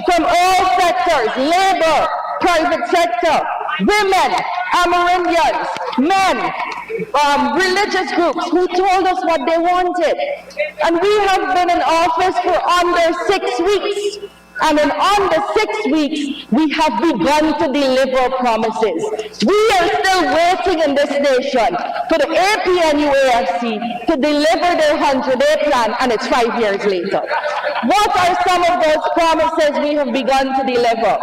from all sectors: labor, private sector, women, Amerindians, men, religious groups, who told us what they wanted. And we have been in office for under 6 weeks, And in under 6 weeks, we have begun to deliver promises. We are still waiting in this nation for the APNUAFC to deliver their 100-day plan, and it's 5 years later. What are some of those promises we have begun to deliver?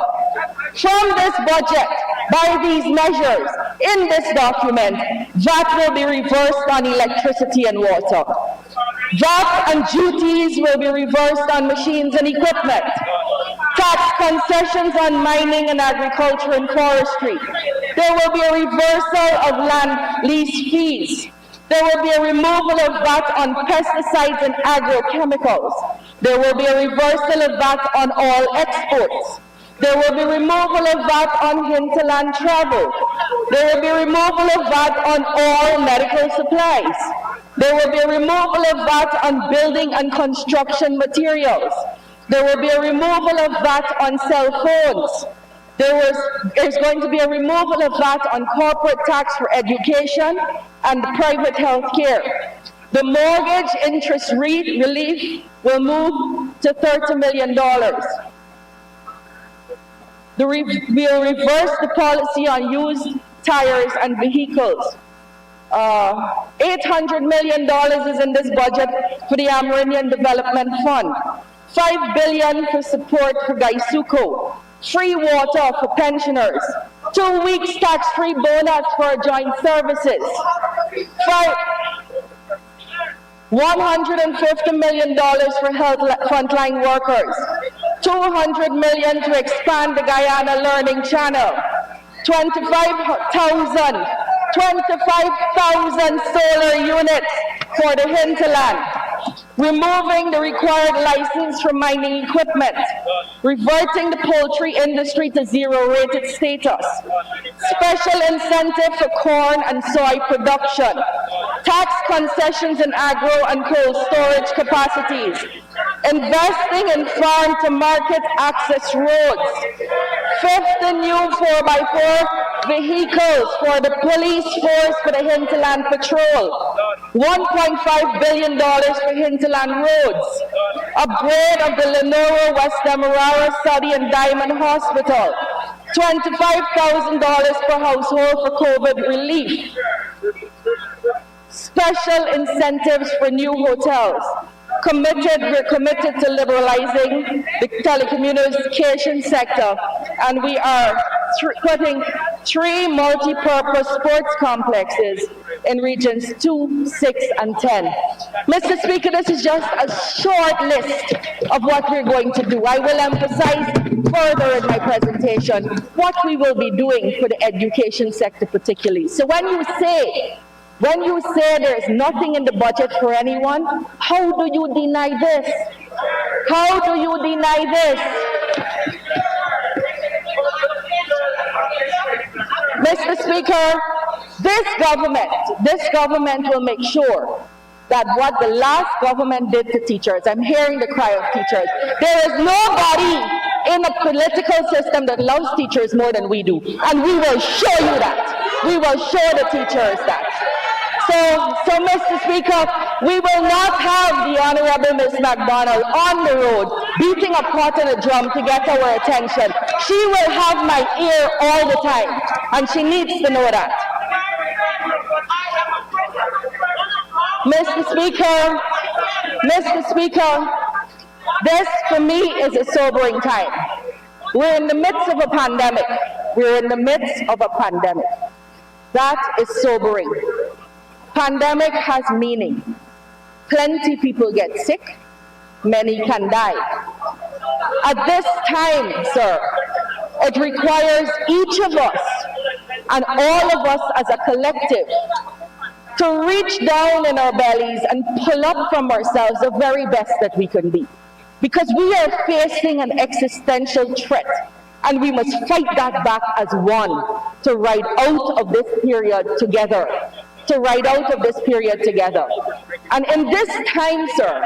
From this budget, by these measures, in this document, VAT will be reversed on electricity and water. VAT and duties will be reversed on machines and equipment. Tax concessions on mining and agriculture and forestry. There will be a reversal of land lease fees. There will be a removal of VAT on pesticides and agrochemicals. There will be a reversal of VAT on all exports. There will be removal of VAT on hinterland travel. There will be removal of VAT on all medical supplies. There will be a removal of VAT on building and construction materials. There will be a removal of VAT on cell phones. There's going to be a removal of VAT on corporate tax for education and private health care. The mortgage interest relief will move to $30 million. We'll reverse the policy on used tires and vehicles. $800 million is in this budget for the Amerindian Development Fund. $5 billion for support for Gaisuko. Free water for pensioners. 2 weeks tax-free bonus for joint services. $150 million for health frontline workers. $200 million to expand the Guyana Learning Channel. 25,000 solar units for the hinterland. Removing the required license for mining equipment. Reverting the poultry industry to zero-rated status. Special incentive for corn and soy production. Tax concessions in agro and cold storage capacities. Investing in farm-to-market access roads. 50 new 4x4 vehicles for the police force for the hinterland patrol. $1.5 billion for hinterland roads. Upgrade of the Lenora West Demerara Study and Diamond Hospital. $25,000 per household for COVID relief. Special incentives for new hotels. We're committed to liberalizing the telecommunications sector, and we are putting 3 multi-purpose sports complexes in regions 2, 6, and 10. Mr. Speaker, this is just a short list of what we're going to do. I will emphasize further in my presentation what we will be doing for the education sector particularly. So when you say there is nothing in the budget for anyone, how do you deny this? How do you deny this? Mr. Speaker, this government will make sure that what the last government did to teachers, I'm hearing the cry of teachers, there is nobody in a political system that loves teachers more than we do. And we will show you that. We will show the teachers that. So Mr. Speaker, we will not have the Honorable Ms. McDonald on the road beating a pot and a drum to get our attention. She will have my ear all the time, and she needs to know that. Mr. Speaker, this for me is a sobering time. We're in the midst of a pandemic. That is sobering. Pandemic has meaning. Plenty people get sick, many can die. At this time, sir, it requires each of us and all of us as a collective to reach down in our bellies and pull up from ourselves the very best that we can be. Because we are facing an existential threat, and we must fight that back as one to ride out of this period together. And in this time, sir,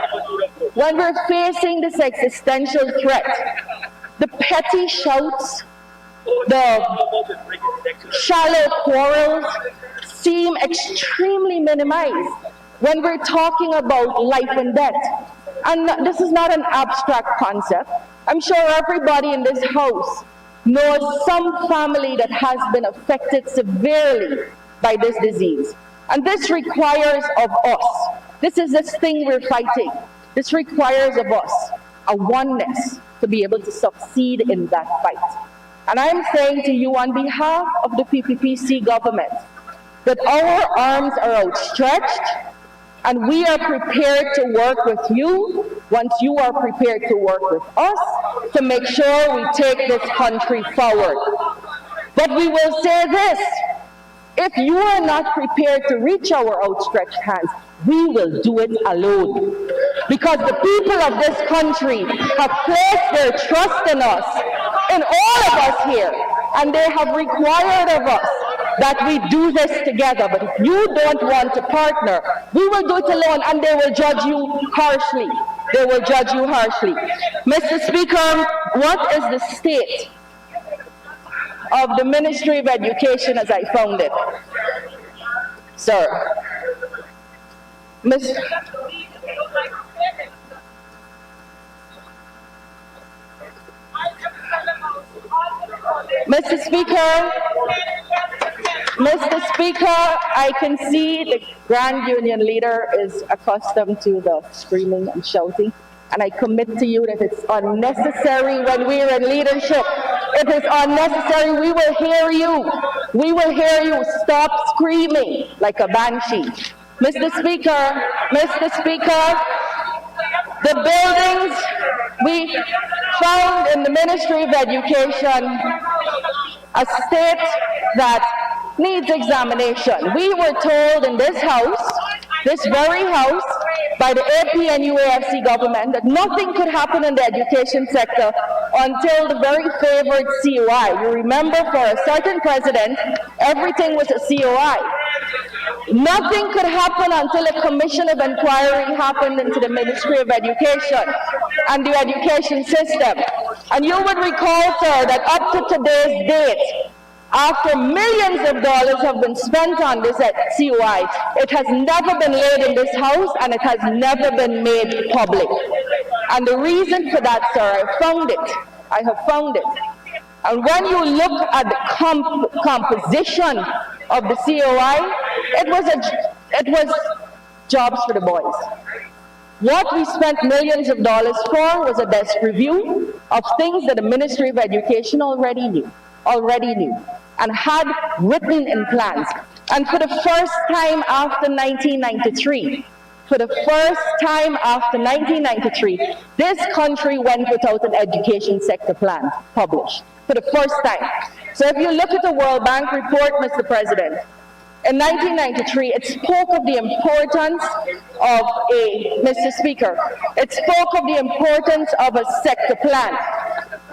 when we're facing this existential threat, the petty shouts, the shallow quarrels seem extremely minimized when we're talking about life and death. And this is not an abstract concept. I'm sure everybody in this house knows some family that has been affected severely by this disease. And this requires of us, this is this thing we're fighting, this requires of us a oneness to be able to succeed in that fight. And I'm saying to you on behalf of the PPPC government that our arms are outstretched and we are prepared to work with you once you are prepared to work with us to make sure we take this country forward. But we will say this, if you are not prepared to reach our outstretched hands, we will do it alone. Because the people of this country have placed their trust in us, in all of us here, and they have required of us that we do this together. But if you don't want to partner, we will do it alone, and they will judge you harshly. They will judge you harshly. Mr. Speaker, what is the state of the Ministry of Education as I found it? Sir. Mr. Speaker, I can see the Grand Union leader is accustomed to the screaming and shouting, and I commit to you that it's unnecessary when we're in leadership. It is unnecessary. We will hear you. We will hear you. Stop screaming like a banshee. Mr. Speaker, the buildings we found in the Ministry of Education a state that needs examination. We were told in this house, this very house, by the AP and UAFC government that nothing could happen in the education sector until the very favored COI. You remember, for a certain president, everything was a COI. Nothing could happen until a commission of inquiry happened into the Ministry of Education and the education system. And you would recall, sir, that up to today's date, after millions of dollars have been spent on this at COI, it has never been laid in this house and it has never been made public. And the reason for that, sir, I have found it. And when you look at the composition of the COI, it was jobs for the boys. What we spent millions of dollars for was a desk review of things that the Ministry of Education already knew, and had written in plans. And for the first time after 1993, this country went without an education sector plan published, for the first time. So if you look at the World Bank report, Mr. President, in 1993, it spoke of the importance of Mr. Speaker, it spoke of the importance of a sector plan.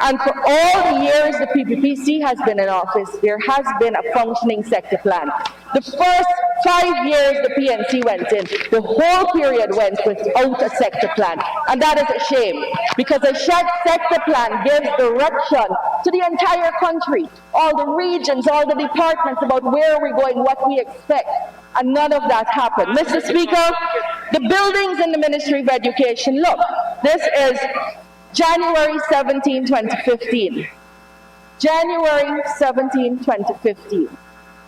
And for all the years the PPPC has been in office, there has been a functioning sector plan. The first 5 years the PNC went in, the whole period went without a sector plan. And that is a shame, because a sector plan gives direction to the entire country, all the regions, all the departments about where we're going, what we expect. And none of that happened. Mr. Speaker, the buildings in the Ministry of Education, look, this is January 17, 2015. January 17, 2015.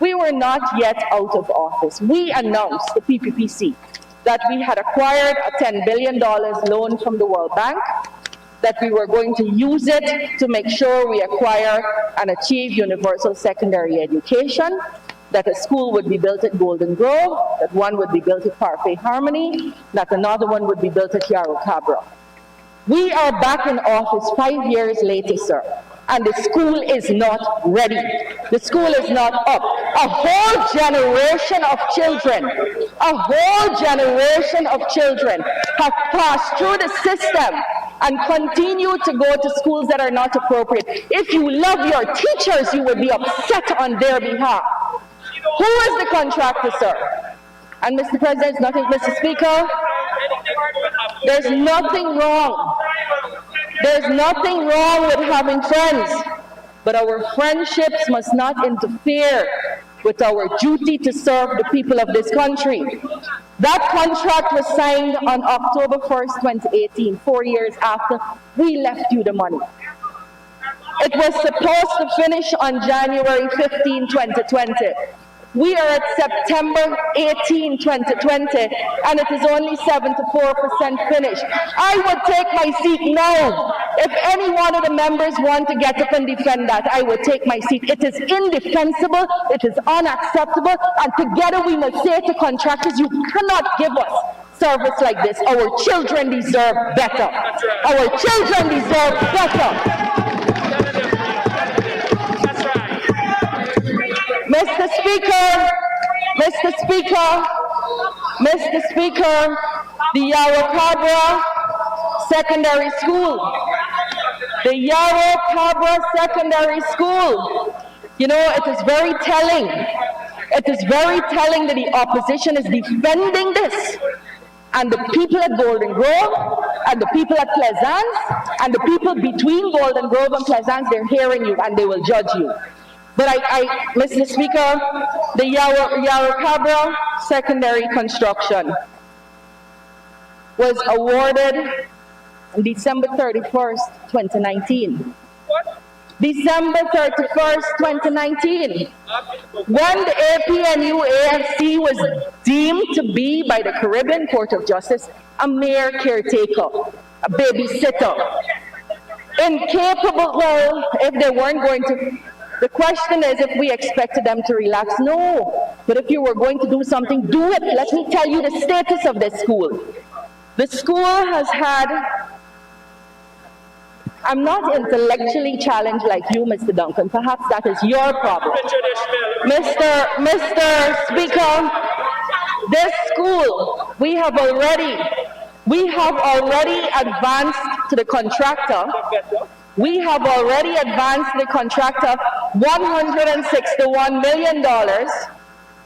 We were not yet out of office. We announced, the PPPC, that we had acquired a $10 billion loan from the World Bank, that we were going to use it to make sure we acquire and achieve universal secondary education, that a school would be built at Golden Grove, that one would be built at Parfait Harmony, that another one would be built at Yarrow Cabra. We are back in office 5 years later, sir, and the school is not ready. The school is not up. A whole generation of children have passed through the system and continue to go to schools that are not appropriate. If you love your teachers, you would be upset on their behalf. Who is the contractor, sir? And Mr. President, Mr. Speaker, there's nothing wrong. There's nothing wrong with having friends, but our friendships must not interfere with our duty to serve the people of this country. That contract was signed on October 1st, 2018, 4 years after we left you the money. It was supposed to finish on January 15, 2020. We are at September 18, 2020, and it is only 74% finished. I would take my seat now. If any one of the members want to get up and defend that, I would take my seat. It is indefensible, it is unacceptable, and together we must say to contractors, you cannot give us service like this. Our children deserve better. Our children deserve better. Mr. Speaker, the Yarrowcabra Secondary School. The Yarrowcabra Secondary School. You know, it is very telling. It is very telling that the opposition is defending this. And the people at Golden Grove, and the people at Pleasance, and the people between Golden Grove and Pleasance, they're hearing you and they will judge you. But Mr. Speaker, the Yarrowcabra Secondary construction was awarded on December 31st, 2019. December 31st, 2019. When the APNU AFC was deemed to be by the Caribbean Court of Justice a mere caretaker, a babysitter, incapable, well, if they weren't going to. The question is if we expected them to relax. No. But if you were going to do something, do it. Let me tell you the status of this school. The school has had, I'm not intellectually challenged like you, Mr. Duncan. Perhaps that is your problem. Mr. Speaker, this school, we have already advanced to the contractor. We have already advanced the contractor $161 million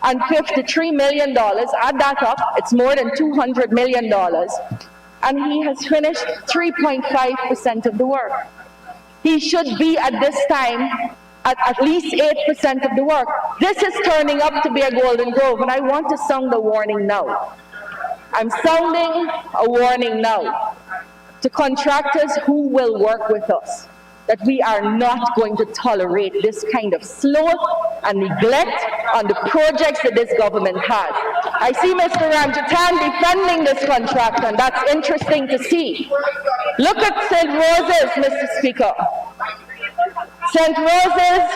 and $53 million. Add that up, it's more than $200 million. And he has finished 3.5% of the work. He should be at this time at least 8% of the work. This is turning up to be a Golden Grove, and I want to sound the warning now. I'm sounding a warning now to contractors who will work with us, that we are not going to tolerate this kind of sloth and neglect on the projects that this government has. I see Mr. Ramjatan defending this contract, and that's interesting to see. Look at St. Rose's, Mr. Speaker. St. Rose's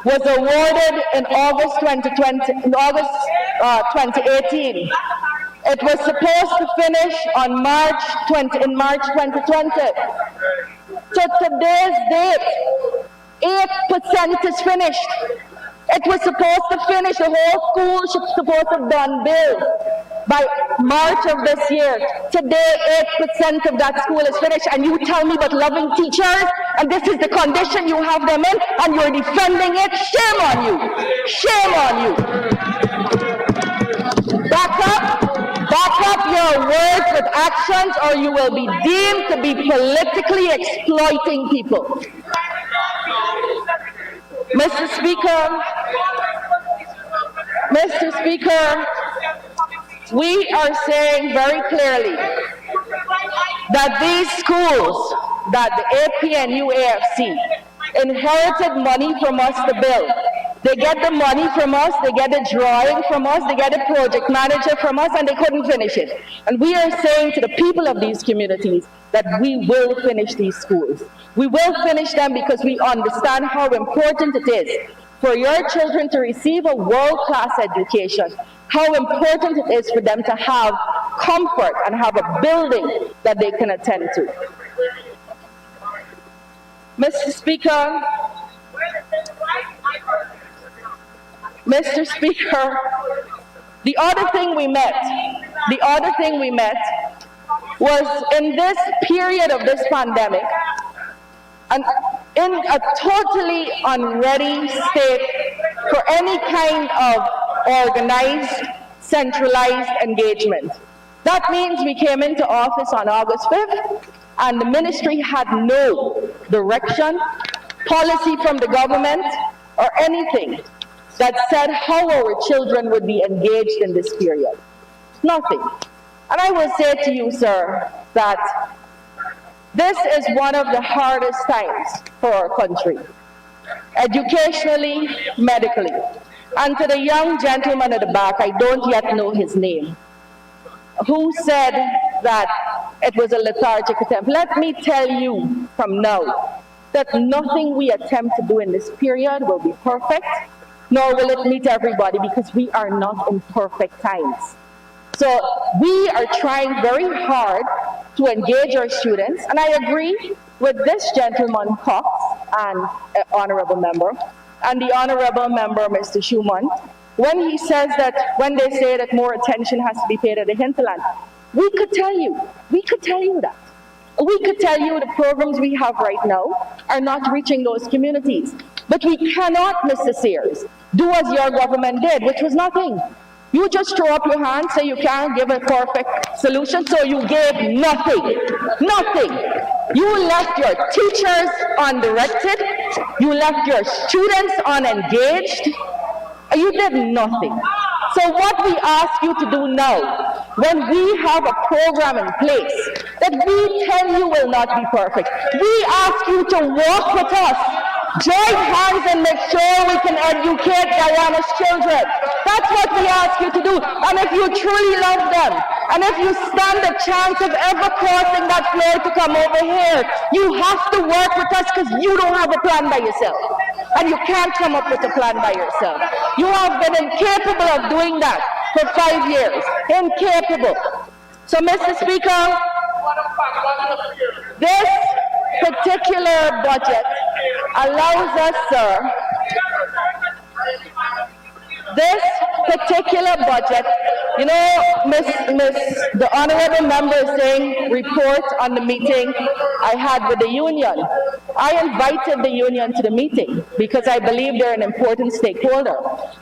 was awarded in August 2018. It was supposed to finish on March 2020. To today's date, 8% is finished. It was supposed to finish, the whole school was supposed to have done build by March of this year. Today, 8% of that school is finished, and you tell me about loving teachers, and this is the condition you have them in, and you're defending it? Shame on you! Shame on you! Back up your words with actions, or you will be deemed to be politically exploiting people. Mr. Speaker, we are saying very clearly that these schools, that the APNU AFC inherited money from us to build. They get the money from us, they get the drawing from us, they get a project manager from us, and they couldn't finish it. And we are saying to the people of these communities that we will finish these schools. We will finish them because we understand how important it is for your children to receive a world-class education, how important it is for them to have comfort and have a building that they can attend to. Mr. Speaker, the other thing we met was in this period of this pandemic, and in a totally unready state for any kind of organized, centralized engagement. That means we came into office on August 5th, and the ministry had no direction, policy from the government, or anything that said how our children would be engaged in this period. Nothing. And I will say to you, sir, that this is one of the hardest times for our country, educationally, medically. And to the young gentleman at the back, I don't yet know his name, who said that it was a lethargic attempt. Let me tell you from now that nothing we attempt to do in this period will be perfect, nor will it meet everybody, because we are not in perfect times. So we are trying very hard to engage our students, and I agree with this gentleman, Cox, and honorable member, and the honorable member, Mr. Schumann, when he says that, when they say that more attention has to be paid at the hinterland. We could tell you that. We could tell you the programs we have right now are not reaching those communities. But we cannot, Mr. Sears, do as your government did, which was nothing. You just throw up your hand, say you can't give a perfect solution, so you gave nothing. Nothing. You left your teachers undirected. You left your students unengaged. You did nothing. So what we ask you to do now, when we have a program in place that we tell you will not be perfect, we ask you to walk with us, join hands and make sure we can educate Guyana's children. That's what we ask you to do. And if you truly love them, and if you stand a chance of ever crossing that floor to come over here, you have to work with us, because you don't have a plan by yourself. And you can't come up with a plan by yourself. You have been incapable of doing that for 5 years. Incapable. So, Mr. Speaker, this particular budget allows us, sir, this particular budget, you know, the honorable member is saying report on the meeting I had with the union. I invited the union to the meeting because I believe they're an important stakeholder.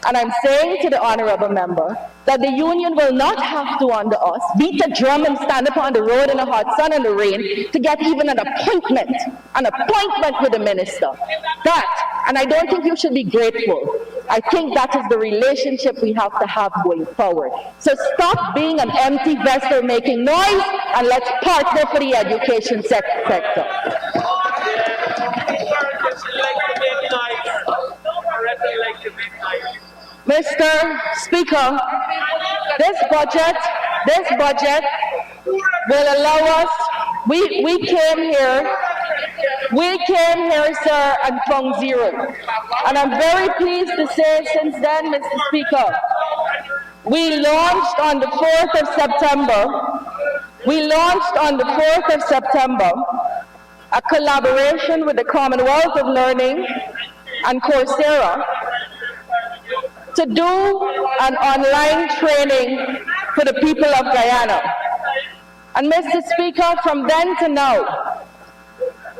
And I'm saying to the honorable member that the union will not have to, under us, beat a drum and stand up on the road in the hot sun and the rain to get even an appointment with the minister. That, and I don't think you should be grateful. I think that is the relationship we have to have going forward. So stop being an empty vessel making noise, and let's partner for the education sector. Mr. Speaker, this budget will allow us, we came here, sir, and found zero. And I'm very pleased to say since then, Mr. Speaker, we launched on the 4th of September, a collaboration with the Commonwealth of Learning and Coursera to do an online training for the people of Guyana. And Mr. Speaker, from then to now,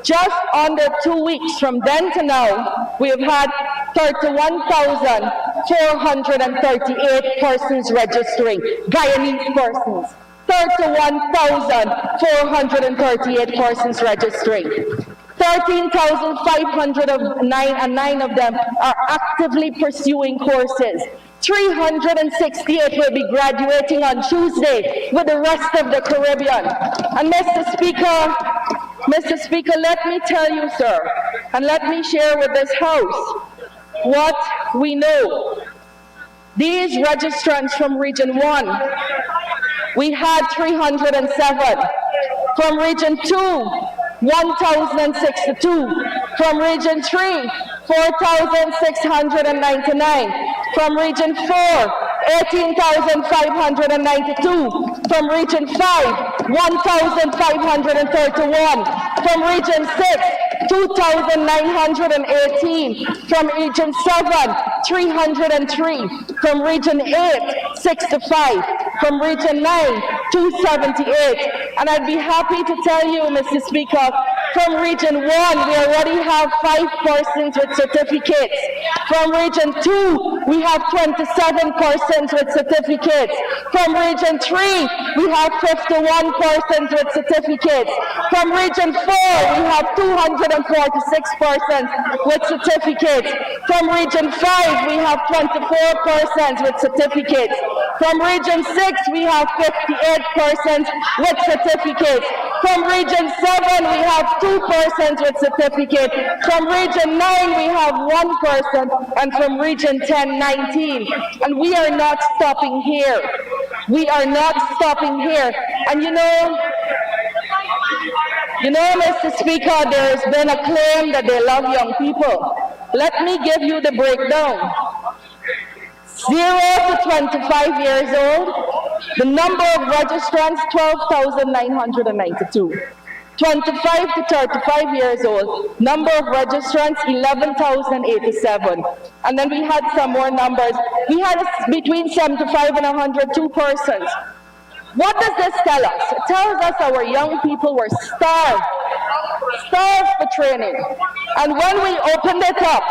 just under 2 weeks from then to now, we have had 31,438 persons registering, Guyanese persons. 31,438 persons registering. 13,509 of them are actively pursuing courses. 368 will be graduating on Tuesday with the rest of the Caribbean. And Mr. Speaker, let me tell you, sir, and let me share with this House what we know. These registrants from Region 1, we had 307. From Region 2, 1,062. From Region 3, 4,699. From Region 4, 18,592. From Region 5, 1,531. From Region 6, 2,918. From Region 7, 303. From Region 8, 65. From Region 9, 278. And I'd be happy to tell you, Mr. Speaker, from Region 1, we already have 5 persons with certificates. From Region 2, we have 27 persons with certificates. From Region 3, we have 51 persons with certificates. From Region 4, we have 246 persons with certificates. From Region 5, we have 24 persons with certificates. From Region 6, we have 58 persons with certificates. From Region 7, we have 2 persons with certificate. From Region 9, we have 1 person. And from Region 10, 19. And we are not stopping here. We are not stopping here. And you know, Mr. Speaker, there's been a claim that they love young people. Let me give you the breakdown. 0 to 25 years old, the number of registrants, 12,992. 25 to 35 years old, number of registrants, 11,087. And then we had some more numbers. We had between 75 and 102 persons. What does this tell us? It tells us our young people were starved for training. And when we opened it up,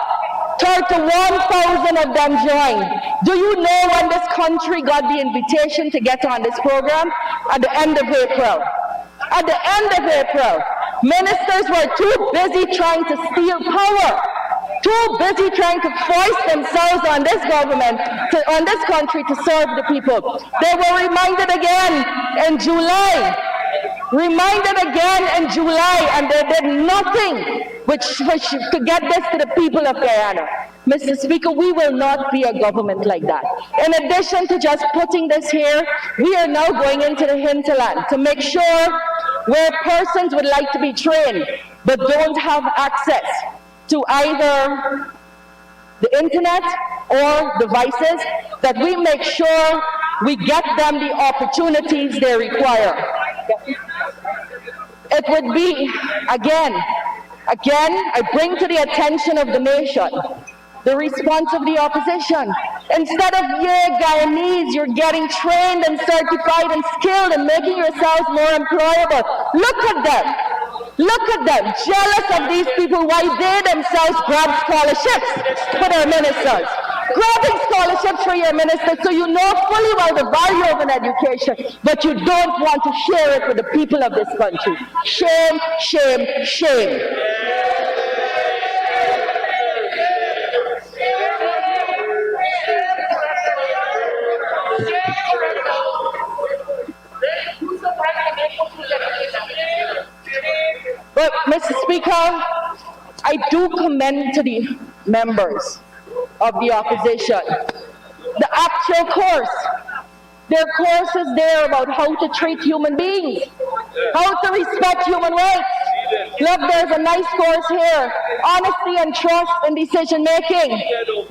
31,000 of them joined. Do you know when this country got the invitation to get on this program? At the end of April. At the end of April, ministers were too busy trying to steal power, too busy trying to force themselves on this government, on this country to serve the people. They were reminded again in July, and they did nothing which to get this to the people of Guyana. Mr. Speaker, we will not be a government like that. In addition to just putting this here, we are now going into the hinterland to make sure where persons would like to be trained but don't have access to either the internet or devices, that we make sure we get them the opportunities they require. It would be, again, I bring to the attention of the nation the response of the opposition. Instead of Guyanese, you're getting trained and certified and skilled and making yourselves more employable. Look at them. Look at them, jealous of these people, why they themselves grab scholarships for their ministers. Grabbing scholarships for your ministers so you know fully well the value of an education, but you don't want to share it with the people of this country. Shame, shame, shame. But, Mr. Speaker, I do commend to the members of the opposition the actual course. Their course is there about how to treat human beings, how to respect human rights. Look, there's a nice course here. Honesty and trust in decision making.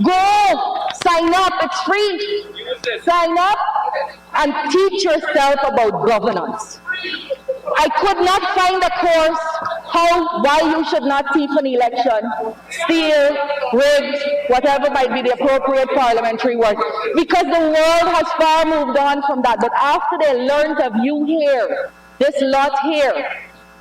Go, sign up, it's free. Sign up and teach yourself about governance. I could not find a course why you should not thief an election, steal, rig, whatever might be the appropriate parliamentary word, because the world has far moved on from that. But after they learned of you here, this lot here,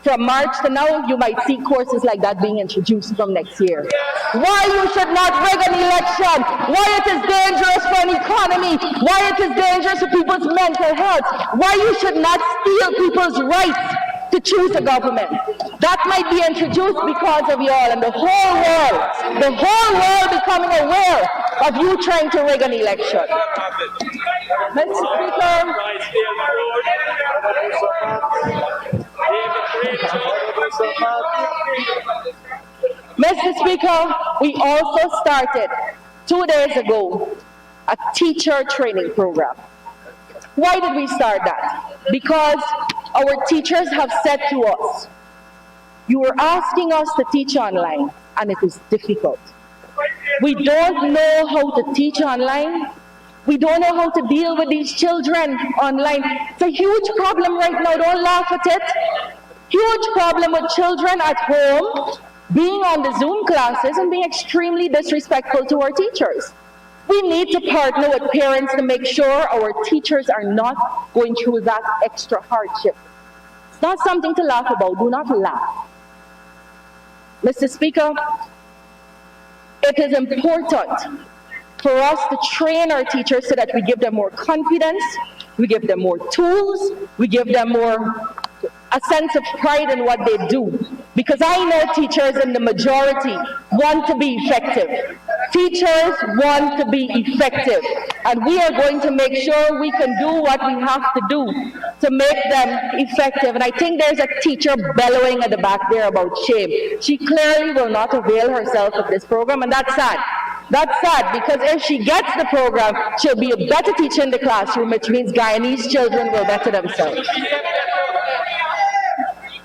from March to now, you might see courses like that being introduced from next year. Why you should not rig an election, why it is dangerous for an economy, why it is dangerous for people's mental health, why you should not steal people's rights to choose a government. That might be introduced because of y'all, and the whole world becoming aware of you trying to rig an election. Mr. Speaker, Mr. Speaker, we also started 2 days ago a teacher training program. Why did we start that? Because our teachers have said to us, you were asking us to teach online, and it is difficult. We don't know how to teach online. We don't know how to deal with these children online. It's a huge problem right now. Don't laugh at it. Huge problem with children at home being on the Zoom classes and being extremely disrespectful to our teachers. We need to partner with parents to make sure our teachers are not going through that extra hardship. It's not something to laugh about. Do not laugh. Mr. Speaker, it is important for us to train our teachers so that we give them more confidence, we give them more tools, we give them a sense of pride in what they do. Because I know teachers in the majority want to be effective. Teachers want to be effective, and we are going to make sure we can do what we have to do to make them effective. And I think there's a teacher bellowing at the back there about shame. She clearly will not avail herself of this program, and that's sad. That's sad, because if she gets the program, she'll be a better teacher in the classroom, which means Guyanese children will better themselves.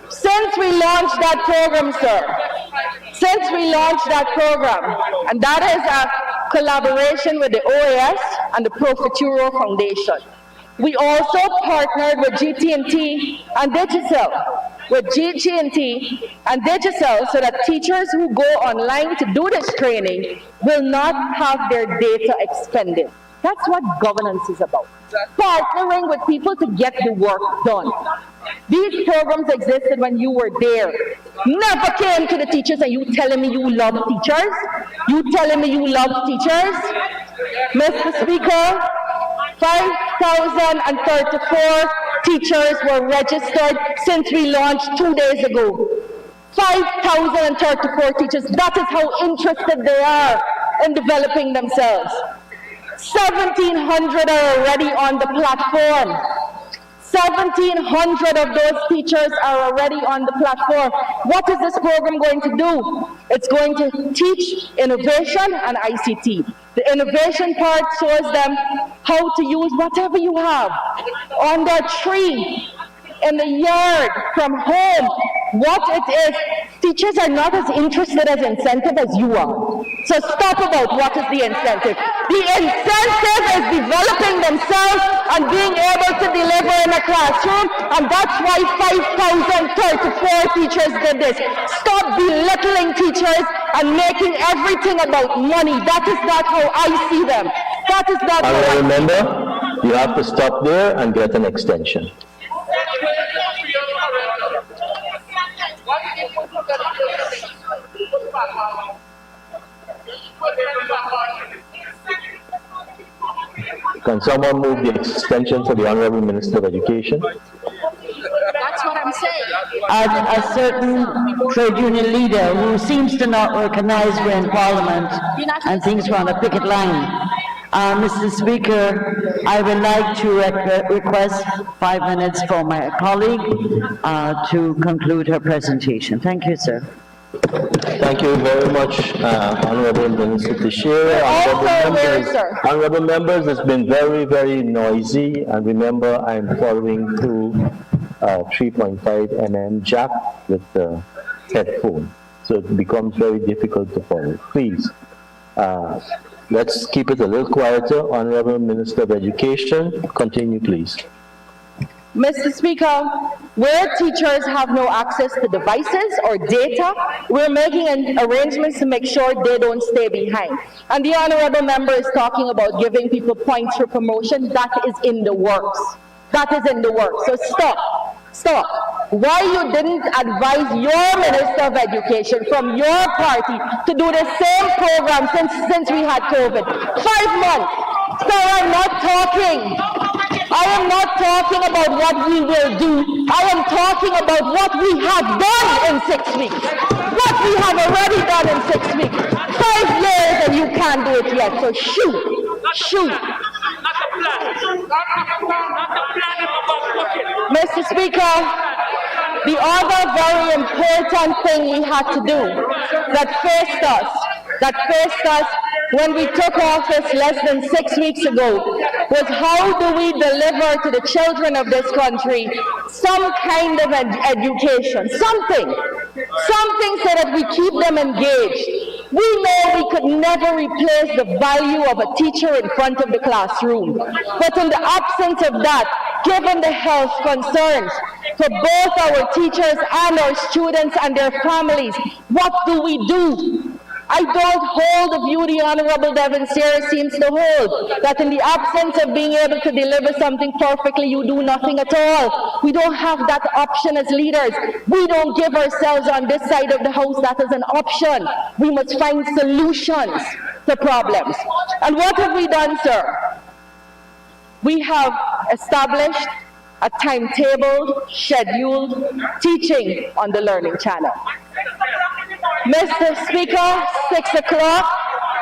Since we launched that program, sir, since we launched that program, and that is a collaboration with the OAS and the Pro Futuro Foundation. We also partnered with GT&T and Digicel, so that teachers who go online to do this training will not have their data expended. That's what governance is about. Partnering with people to get the work done. These programs existed when you were there. Never came to the teachers and you telling me you love teachers? You telling me you love teachers? Mr. Speaker, 5,034 teachers were registered since we launched 2 days ago. 5,034 teachers. That is how interested they are in developing themselves. 1,700 are already on the platform. 1,700 of those teachers are already on the platform. What is this program going to do? It's going to teach innovation and ICT. The innovation part shows them how to use whatever you have on their tree, in the yard, from home, what it is. Teachers are not as interested as incentive as you are. So stop about what is the incentive. The incentive is developing themselves and being able to deliver in a classroom, and that's why 5,034 teachers did this. Stop belittling teachers and making everything about money. That is not how I see them. That is not how I see them. Remember, you have to stop there and get an extension. Can someone move the extension for the Honorable Minister of Education? That's what I'm saying. A certain trade union leader who seems to not recognize we're in Parliament and thinks we're on a picket line. Mr. Speaker, I would like to request 5 minutes for my colleague to conclude her presentation. Thank you, sir. Thank you very much, Honorable Minister Teixeira. Honorable members, it's been very, very noisy, and remember, I'm following through 3.5 mm jack with the headphone, so it becomes very difficult to follow. Please, let's keep it a little quieter. Honorable Minister of Education, continue, please. Mr. Speaker, where teachers have no access to devices or data, we're making arrangements to make sure they don't stay behind. And the honorable member is talking about giving people points for promotion. That is in the works. That is in the works. So stop. Why you didn't advise your Minister of Education from your party to do the same program since we had COVID? 5 months. So I am not talking about what we will do. I am talking about what we have done in 6 weeks. What we have already done in 6 weeks. 5 years and you can't do it yet. So shoot. Mr. Speaker, the other very important thing we had to do that faced us when we took office less than 6 weeks ago was how do we deliver to the children of this country some kind of education, something so that we keep them engaged. We know we could never replace the value of a teacher in front of the classroom. But in the absence of that, given the health concerns for both our teachers and our students and their families, what do we do? I don't hold the view the Honorable Devon Sears seems to hold, that in the absence of being able to deliver something perfectly, you do nothing at all. We don't have that option as leaders. We don't give ourselves on this side of the house that as an option. We must find solutions to problems. And what have we done, sir? We have established a timetabled, scheduled teaching on the Learning Channel. Mr. Speaker, 6 o'clock,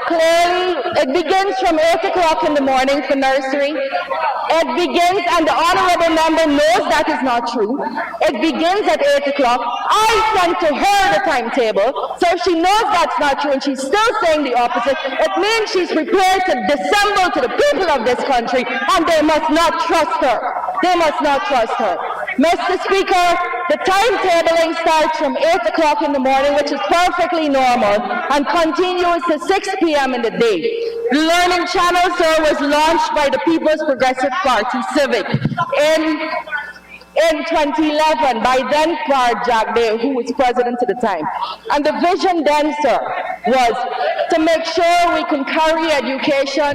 Clearly, it begins from 8 o'clock in the morning for nursery. It begins, and the honorable member knows that is not true. It begins at 8 o'clock. I sent to her the timetable, so if she knows that's not true and she's still saying the opposite, it means she's prepared to dissemble to the people of this country, and they must not trust her. They must not trust her. Mr. Speaker, the timetabling starts from 8 o'clock in the morning, which is perfectly normal, and continues to 6 p.m. in the day. The Learning Channel, sir, was launched by the People's Progressive Party, Civic, in 2011 by then Pard Jagde, who was president at the time. And the vision then, sir, was to make sure we can carry education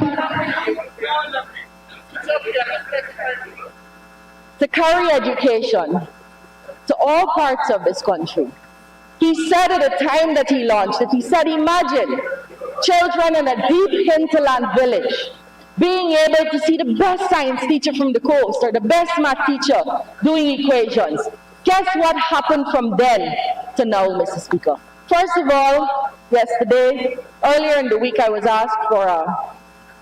to all parts of this country. He said at the time that he launched it, he said, imagine children in a deep hinterland village being able to see the best science teacher from the coast or the best math teacher doing equations. Guess what happened from then to now, Mr. Speaker? First of all, yesterday, earlier in the week, I was asked for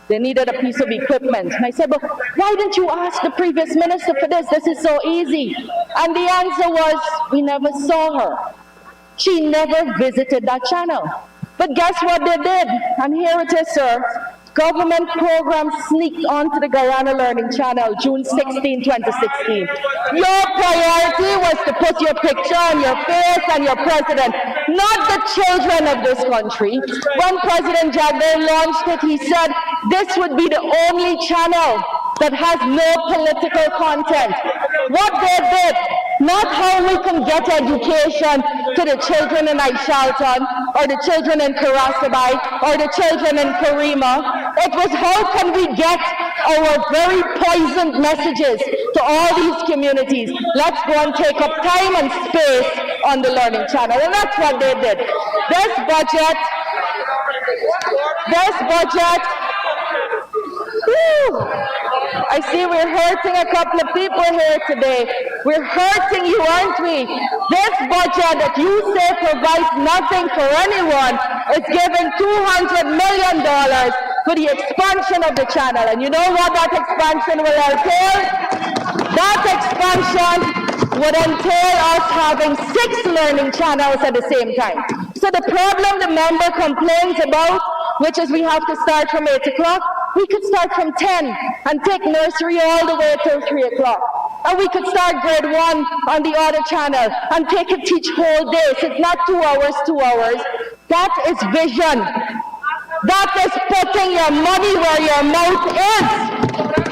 they needed a piece of equipment. And I said, but why didn't you ask the previous minister for this? This is so easy. And the answer was, we never saw her. She never visited that channel. But guess what they did? And here it is, sir. Government program sneaked onto the Guyana Learning Channel, June 16, 2016. Your priority was to put your picture on your face and your president, not the children of this country. When President Jagde launched it, he said this would be the only channel that has no political content. What they did, not how we can get education to the children in Aishalton, or the children in Karasabai, or the children in Karima. It was how can we get our very poisoned messages to all these communities. Let's go and take up time and space on the Learning Channel. And that's what they did. This budget, I see we're hurting a couple of people here today. We're hurting you, aren't we? This budget that you say provides nothing for anyone is giving $200 million for the expansion of the channel. And you know what that expansion will entail? That expansion would entail us having 6 learning channels at the same time. So the problem the member complains about, which is we have to start from 8 o'clock, we could start from 10 and take nursery all the way till 3 o'clock. And we could start grade 1 on the other channel and take it teach whole day. So it's not 2 hours, 2 hours. That is vision. That is putting your money where your mouth is.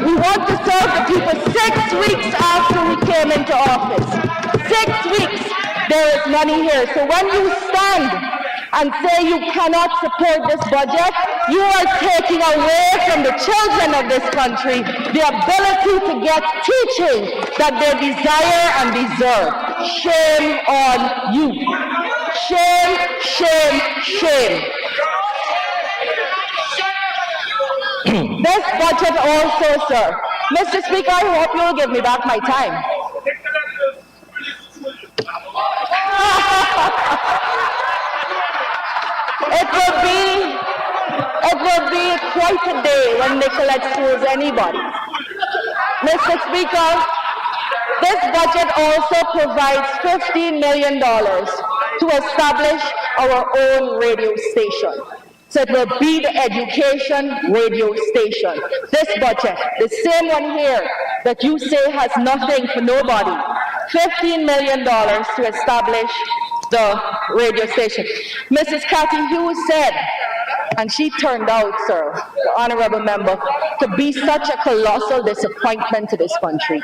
We want to serve the people 6 weeks after we came into office. 6 weeks, there is money here. So when you stand and say you cannot support this budget, you are taking away from the children of this country the ability to get teaching that they desire and deserve. Shame on you. Shame, shame, shame. This budget also, sir. Mr. Speaker, I hope you will give me back my time. It will be quite a day when Nicolette schools anybody. Mr. Speaker, this budget also provides $15 million to establish our own radio station. So it will be the education radio station. This budget, the same one here that you say has nothing for nobody, $15 million to establish the radio station. Mrs. Cathy Hughes said, and she turned out, sir, the honorable member, to be such a colossal disappointment to this country.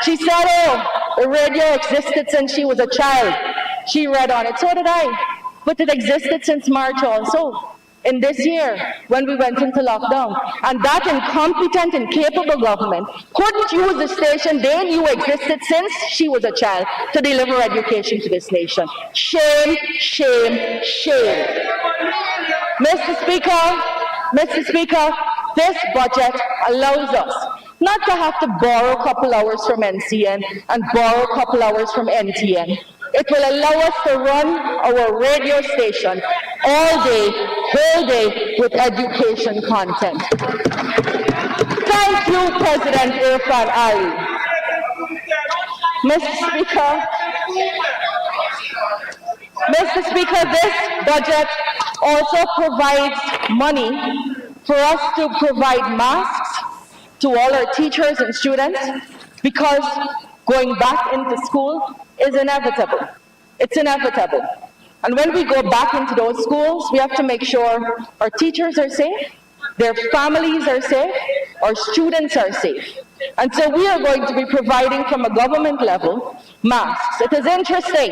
She said, oh, the radio existed since she was a child. She read on it, so did I. But it existed since March also. In this year, when we went into lockdown, and that incompetent, incapable government couldn't use the station they knew existed since she was a child to deliver education to this nation. Shame, shame, shame. Mr. Speaker, this budget allows us not to have to borrow a couple hours from NCN and borrow a couple hours from NTN. It will allow us to run our radio station all day, whole day with education content. Thank you, President Irfan Ali. Mr. Speaker, this budget also provides money for us to provide masks to all our teachers and students, because going back into school is inevitable. It's inevitable. And when we go back into those schools, we have to make sure our teachers are safe, their families are safe, our students are safe. And so we are going to be providing from a government level masks. It is interesting.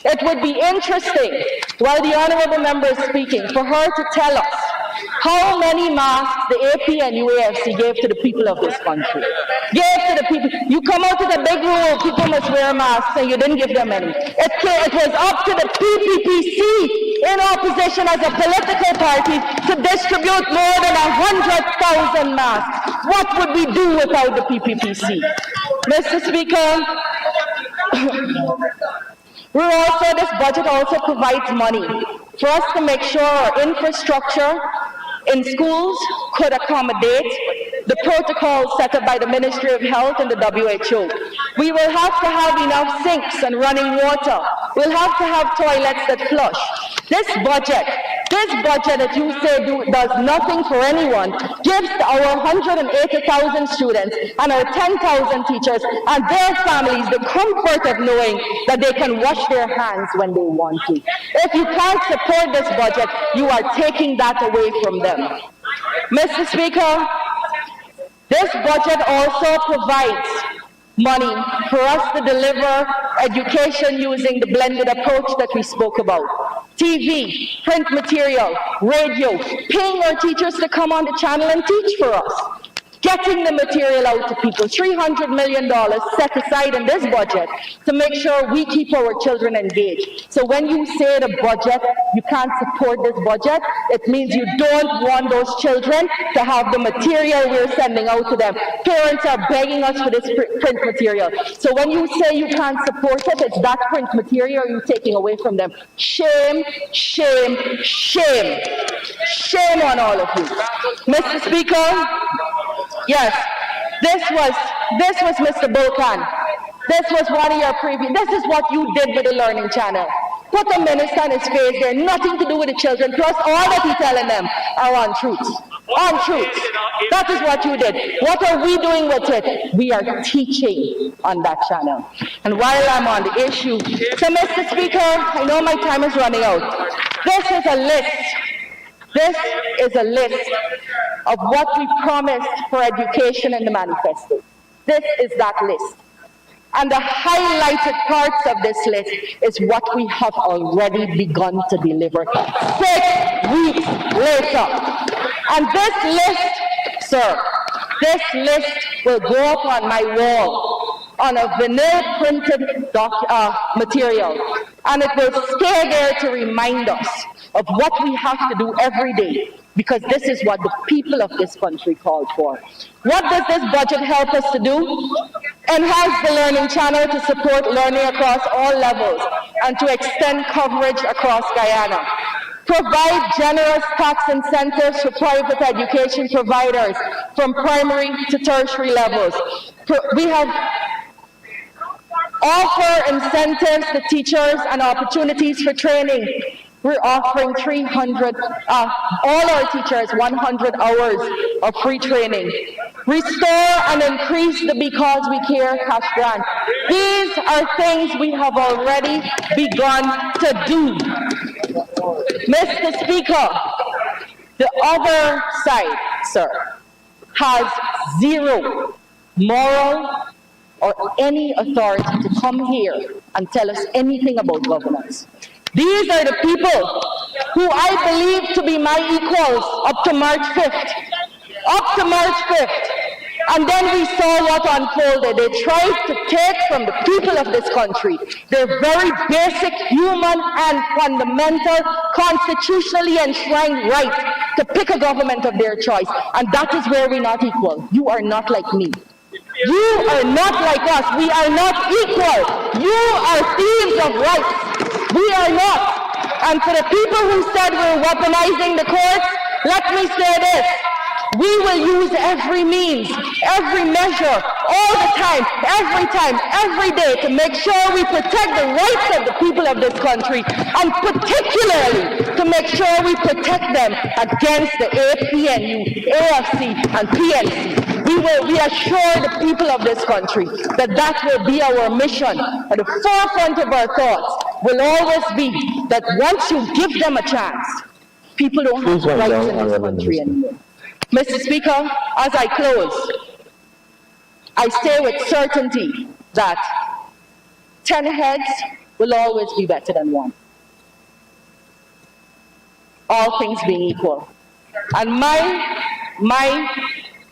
It would be interesting, while the honorable member is speaking, for her to tell us how many masks the AP and UAFC gave to the people of this country. Gave to the people. You come out with a big rule, people must wear masks, and you didn't give them any. It was up to the PPPC in opposition as a political party to distribute more than 100,000 masks. What would we do without the PPPC? Mr. Speaker, this budget also provides money for us to make sure our infrastructure in schools could accommodate the protocols set up by the Ministry of Health and the WHO. We will have to have enough sinks and running water. We'll have to have toilets that flush. This budget that you say does nothing for anyone, gives our 180,000 students and our 10,000 teachers and their families the comfort of knowing that they can wash their hands when they want to. If you can't support this budget, you are taking that away from them. Mr. Speaker, this budget also provides money for us to deliver education using the blended approach that we spoke about. TV, print material, radio, paying our teachers to come on the channel and teach for us. Getting the material out to people, $300 million set aside in this budget to make sure we keep our children engaged. So when you say the budget, you can't support this budget, it means you don't want those children to have the material we're sending out to them. Parents are begging us for this print material. So when you say you can't support it, it's that print material you're taking away from them. Shame, shame, shame. Shame on all of you. Mr. Speaker, yes, this was Mr. Bulkan. This was one of your previous, this is what you did with the Learning Channel. Put the minister on his face there, nothing to do with the children, plus all that he's telling them are untruths. Untruths. That is what you did. What are we doing with it? We are teaching on that channel. And while I'm on the issue, so Mr. Speaker, I know my time is running out. This is a list. This is a list of what we promised for education in the manifesto. This is that list. And the highlighted parts of this list is what we have already begun to deliver 6 weeks later. And this list, sir, this list will go up on my wall on a vinyl printed material. And it will stay there to remind us of what we have to do every day, because this is what the people of this country called for. What does this budget help us to do? Enhance the Learning Channel to support learning across all levels and to extend coverage across Guyana. Provide generous tax incentives for private education providers from primary to tertiary levels. We have offer incentives to teachers and opportunities for training. We're offering all our teachers 100 hours of free training. Restore and increase the Because We Care cash grant. These are things we have already begun to do. Mr. Speaker, the other side, sir, has zero moral or any authority to come here and tell us anything about governance. These are the people who I believe to be my equals up to March 5th. Up to March 5th. And then we saw what unfolded. They tried to take from the people of this country their very basic human and fundamental, constitutionally enshrined right to pick a government of their choice. And that is where we're not equal. You are not like me. You are not like us. We are not equal. You are thieves of rights. We are not. And for the people who said we're weaponizing the courts, let me say this. We will use every means, every measure, all the time, every day to make sure we protect the rights of the people of this country, and particularly to make sure we protect them against the APNU, AFC, and PNC. We assure the people of this country that that will be our mission. At the forefront of our thoughts will always be that once you give them a chance, people don't have Please wind rights down, in this Honorable country Minister. anymore. Mr. Speaker, as I close, I say with certainty that 10 heads will always be better than one. All things being equal. And my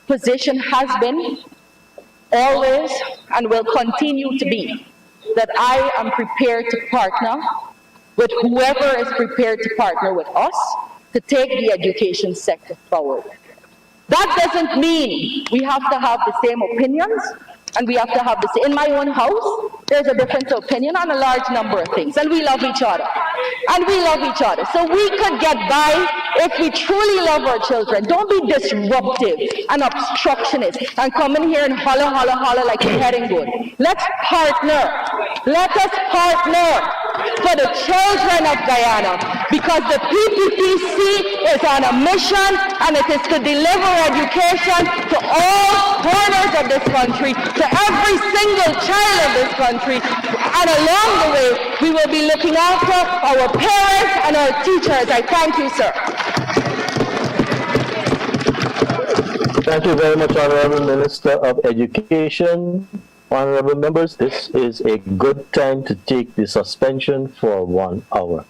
position has been always and will continue to be that I am prepared to partner with whoever is prepared to partner with us to take the education sector forward. That doesn't mean we have to have the same opinions and we have to have the same. In my own house, there's a different opinion on a large number of things, and we love each other. And we love each other. So we could get by if we truly love our children. Don't be disruptive and obstructionist and come in here and holler like you're heading good. Let's partner. Let us partner for the children of Guyana, because the PPPC is on a mission, and it is to deliver education to all corners of this country, to every single child of this country. And along the way, we will be looking after our parents and our teachers. I thank you, sir. Thank you very much, Honorable Minister of Education. Honorable members, this is a good time to take the suspension for 1 hour.